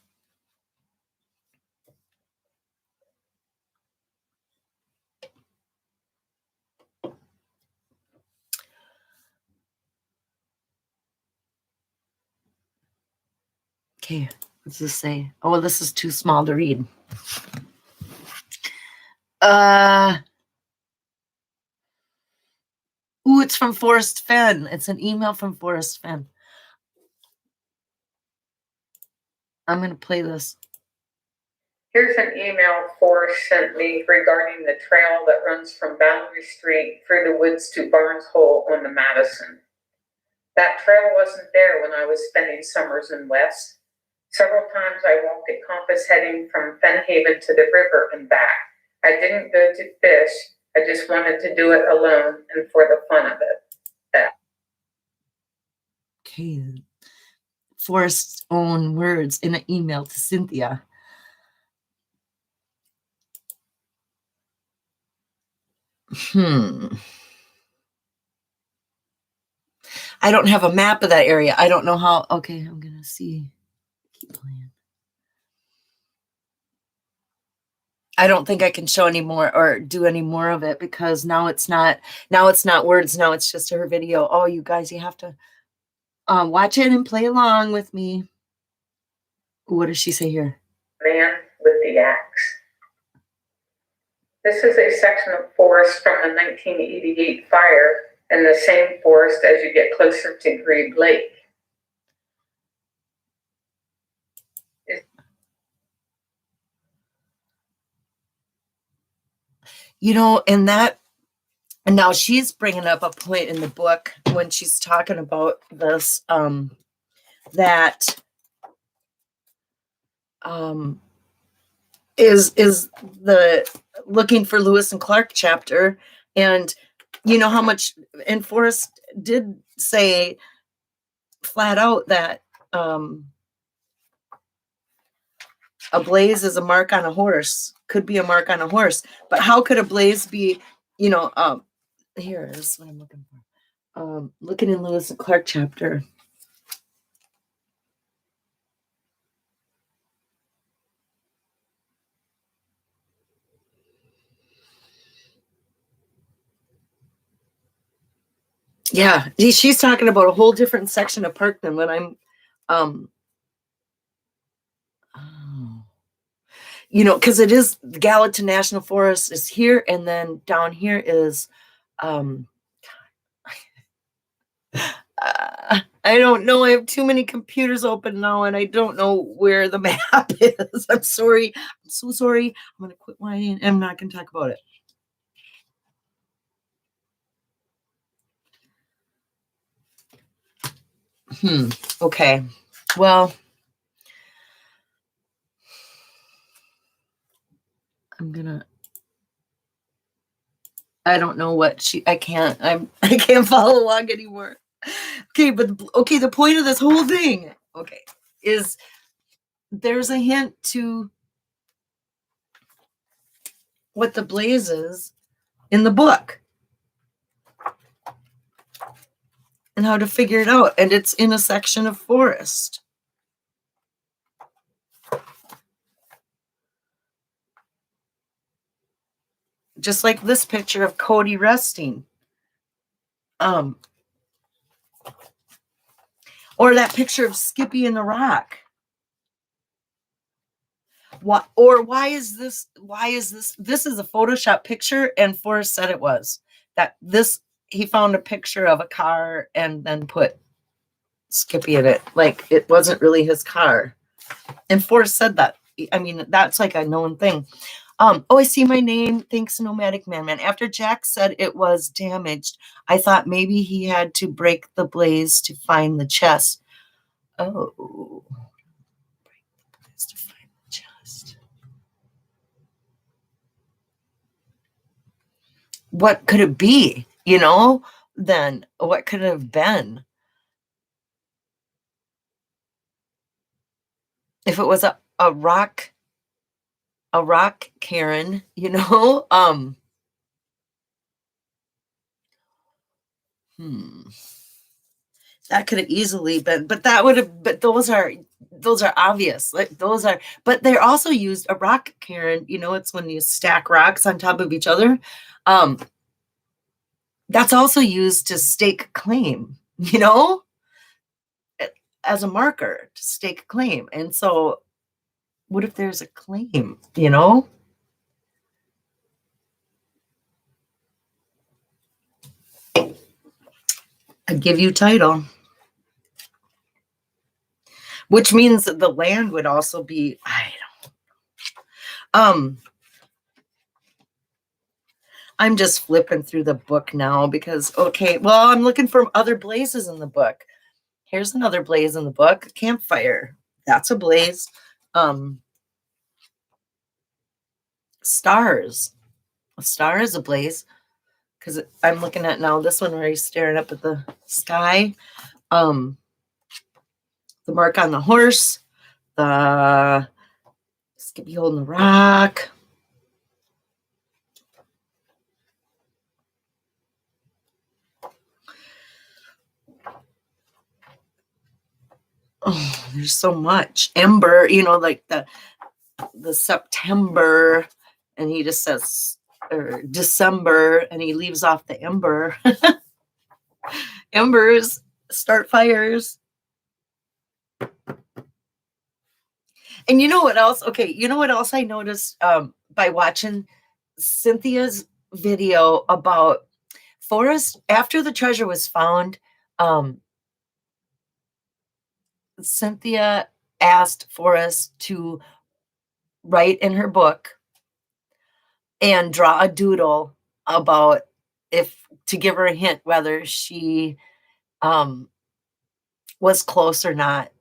Speaker 1: Okay, what's this say? Oh, this is too small to read. Ooh, it's from Forrest Fenn. It's an email from Forrest Fenn. I'm going to play this.
Speaker 3: Here's an email Forrest sent me regarding the trail that runs from Boundary Street through the woods to Barnes Hole on the Madison. That trail wasn't there when I was spending summers in West. Several times I walked at compass heading from Fennhaven to the river and back. I didn't go to fish. I just wanted to do it alone and for the fun of it.
Speaker 1: Okay. Forrest's own words in an email to Cynthia. I don't have a map of that area. I don't know how. Okay, I'm going to see. Keep playing. I don't think I can show any more or do any more of it because now it's not words. Now it's just her video. Oh, you guys, you have to watch it and play along with me. What does she say here?
Speaker 3: Man with the axe. This is a section of forest from the 1988 fire in the same forest as you get closer to Grebe Lake.
Speaker 1: And now she's bringing up a point in the book when she's talking about this, that is the looking for Lewis and Clark chapter. And you know how much, and Forrest did say flat out that a blaze is a mark on a horse, could be a mark on a horse. But how could a blaze be, here is what I'm looking for. Looking in Lewis and Clark chapter. Yeah, she's talking about a whole different section of park than what I'm, because it is the Gallatin National Forest is here, and then down here is, I don't know. I have too many computers open now, and I don't know where the map is. I'm sorry. I'm so sorry. I'm gonna quit whining. I'm not gonna talk about it. Okay. Well, I don't know what I can't follow along anymore. Okay, but the point of this whole thing, is there's a hint to what the blaze is in the book and how to figure it out. And it's in a section of forest. Just like this picture of Cody resting. Or that picture of Skippy in the rock. Why is this? This is a Photoshop picture, and Forrest said it was. He found a picture of a car and then put Skippy in it. Like it wasn't really his car. And Forrest said that. I mean, that's like a known thing. I see my name. Thanks, Nomadic Man. After Jack said it was damaged, I thought maybe he had to break the blaze to find the chest. Oh. Break the blaze to find the chest. What could it be? Then what could it have been? If it was a rock Karen, that could have easily been, but those are obvious. Like but they're also used a rock Karen, it's when you stack rocks on top of each other. That's also used to stake claim, as a marker to stake a claim. And so what if there's a claim, I give you title, which means that the land would also be, I'm just flipping through the book now because, I'm looking for other blazes in the book. Here's another blaze in the book, campfire. That's a blaze. Stars. A star is a blaze because I'm looking at now this one where he's staring up at the sky. The mark on the horse. The Skippy holding the rock. Oh, there's so much. Ember, like the September, and he just says, or December, and he leaves off the ember. Embers start fires. And you know what else? Okay, you know what else I noticed by watching Cynthia's video about Forrest after the treasure was found? Cynthia asked Forrest to write in her book and draw a doodle about to give her a hint whether she was close or not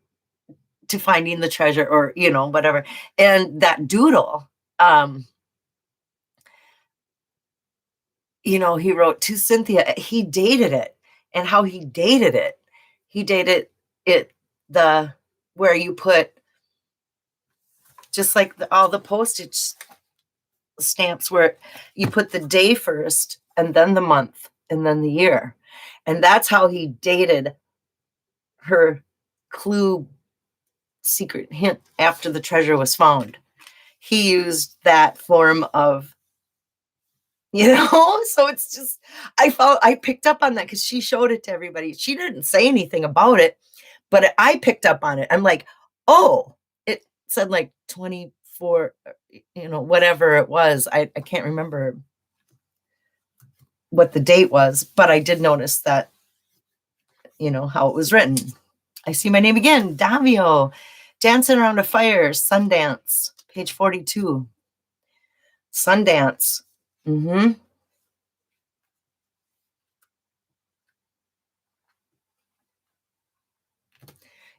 Speaker 1: to finding the treasure, or whatever. And that doodle you know, he wrote to Cynthia, he dated it, and how he dated it. He dated it where you put just like all the postage stamps where you put the day first and then the month and then the year. And that's how he dated her clue secret hint after the treasure was found. He used that form of, so it's just, I picked up on that because she showed it to everybody. She didn't say anything about it, but I picked up on it. I'm like, oh, it said like 24, whatever it was. I can't remember what the date was, but I did notice that, how it was written. I see my name again, Davio, Dancing Around a Fire, Sundance, page 42. Sundance. Mm-hmm.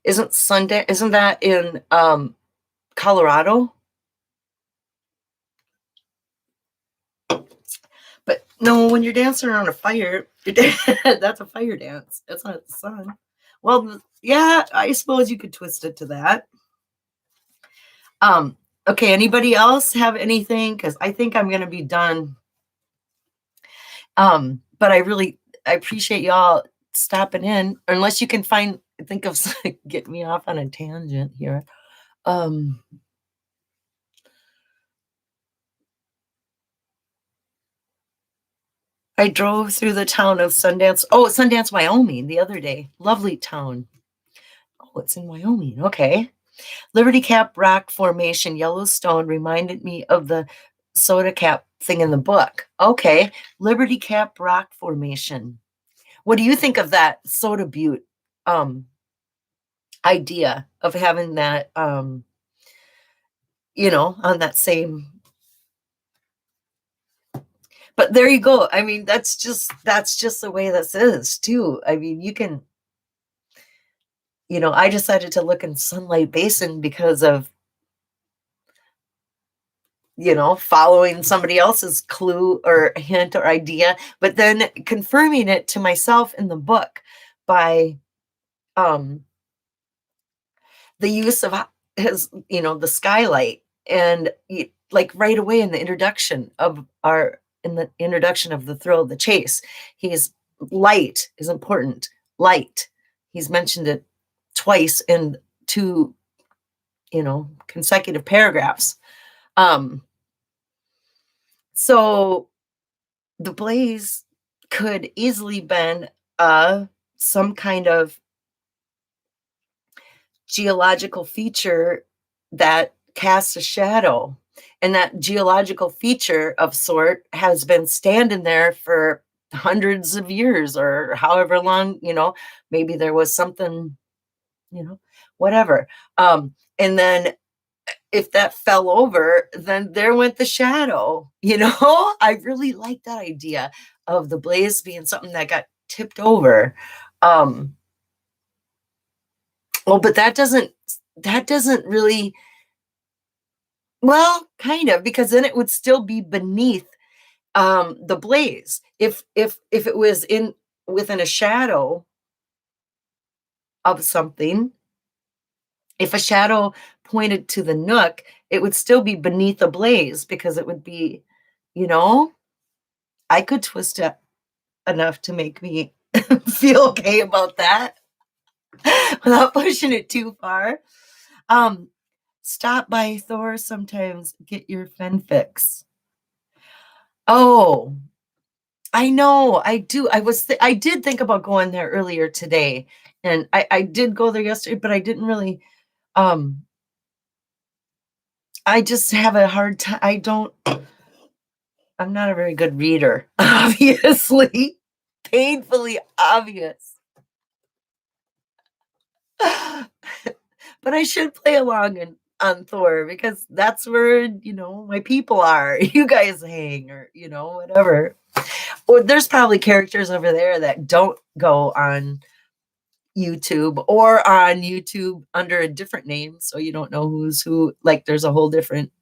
Speaker 1: Isn't that in Colorado? But no, when you're dancing around a fire, that's a fire dance. That's not the sun. Well, yeah, I suppose you could twist it to that. Okay, anybody else have anything? Because I think I'm going to be done. But I appreciate y'all stopping in, unless you can think of get me off on a tangent here. I drove through the town of Sundance, Wyoming the other day. Lovely town. Oh, it's in Wyoming. Okay. Liberty Cap Rock Formation, Yellowstone reminded me of the soda cap thing in the book. Okay. Liberty Cap Rock Formation. What do you think of that soda butte idea of having that, on that same. But there you go. I mean, that's just the way this is too. I mean, you can, I decided to look in Sunlight Basin because of, following somebody else's clue or hint or idea, but then confirming it to myself in the book by the use of his, the skylight, and like right away in the introduction of the Thrill of the Chase, light is important. Light. He's mentioned it twice in 2, consecutive paragraphs. So the blaze could easily been some kind of geological feature that casts a shadow, and that geological feature of sort has been standing there for hundreds of years or however long, maybe there was something, whatever. And then if that fell over, then there went the shadow, I really like that idea of the blaze being something that got tipped over. Well, but that doesn't really, well, kind of, because then it would still be beneath the blaze. If it was within a shadow of something, if a shadow pointed to the nook, it would still be beneath a blaze, because it would be, I could twist it enough to make me feel okay about that without pushing it too far. Stop by Thor sometimes, get your Fen fix. Oh, I know, I do. I did think about going there earlier today, and I did go there yesterday, but I didn't really, I just have a hard time. I'm not a very good reader, obviously, painfully obvious. But I should play along on Thor, because that's where, my people are. You guys hang, or, whatever. Or there's probably characters over there that don't go on YouTube, or on YouTube under a different name, so you don't know who's who. Like, there's a whole different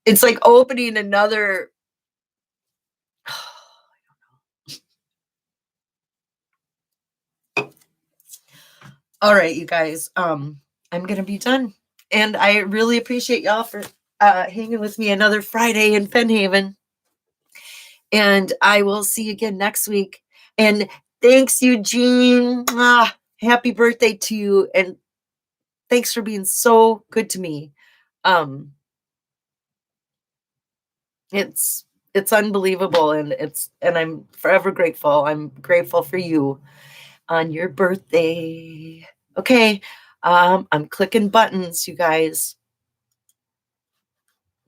Speaker 1: It's like opening another. All right, you guys. I'm gonna be done, and I really appreciate y'all for hanging with me another Friday in Fennhaven. And I will see you again next week. And thanks, Eugene. Happy birthday to you, and thanks for being so good to me. It's unbelievable, and I'm forever grateful. I'm grateful for you on your birthday. Okay. I'm clicking buttons, you guys.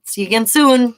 Speaker 1: See you again soon.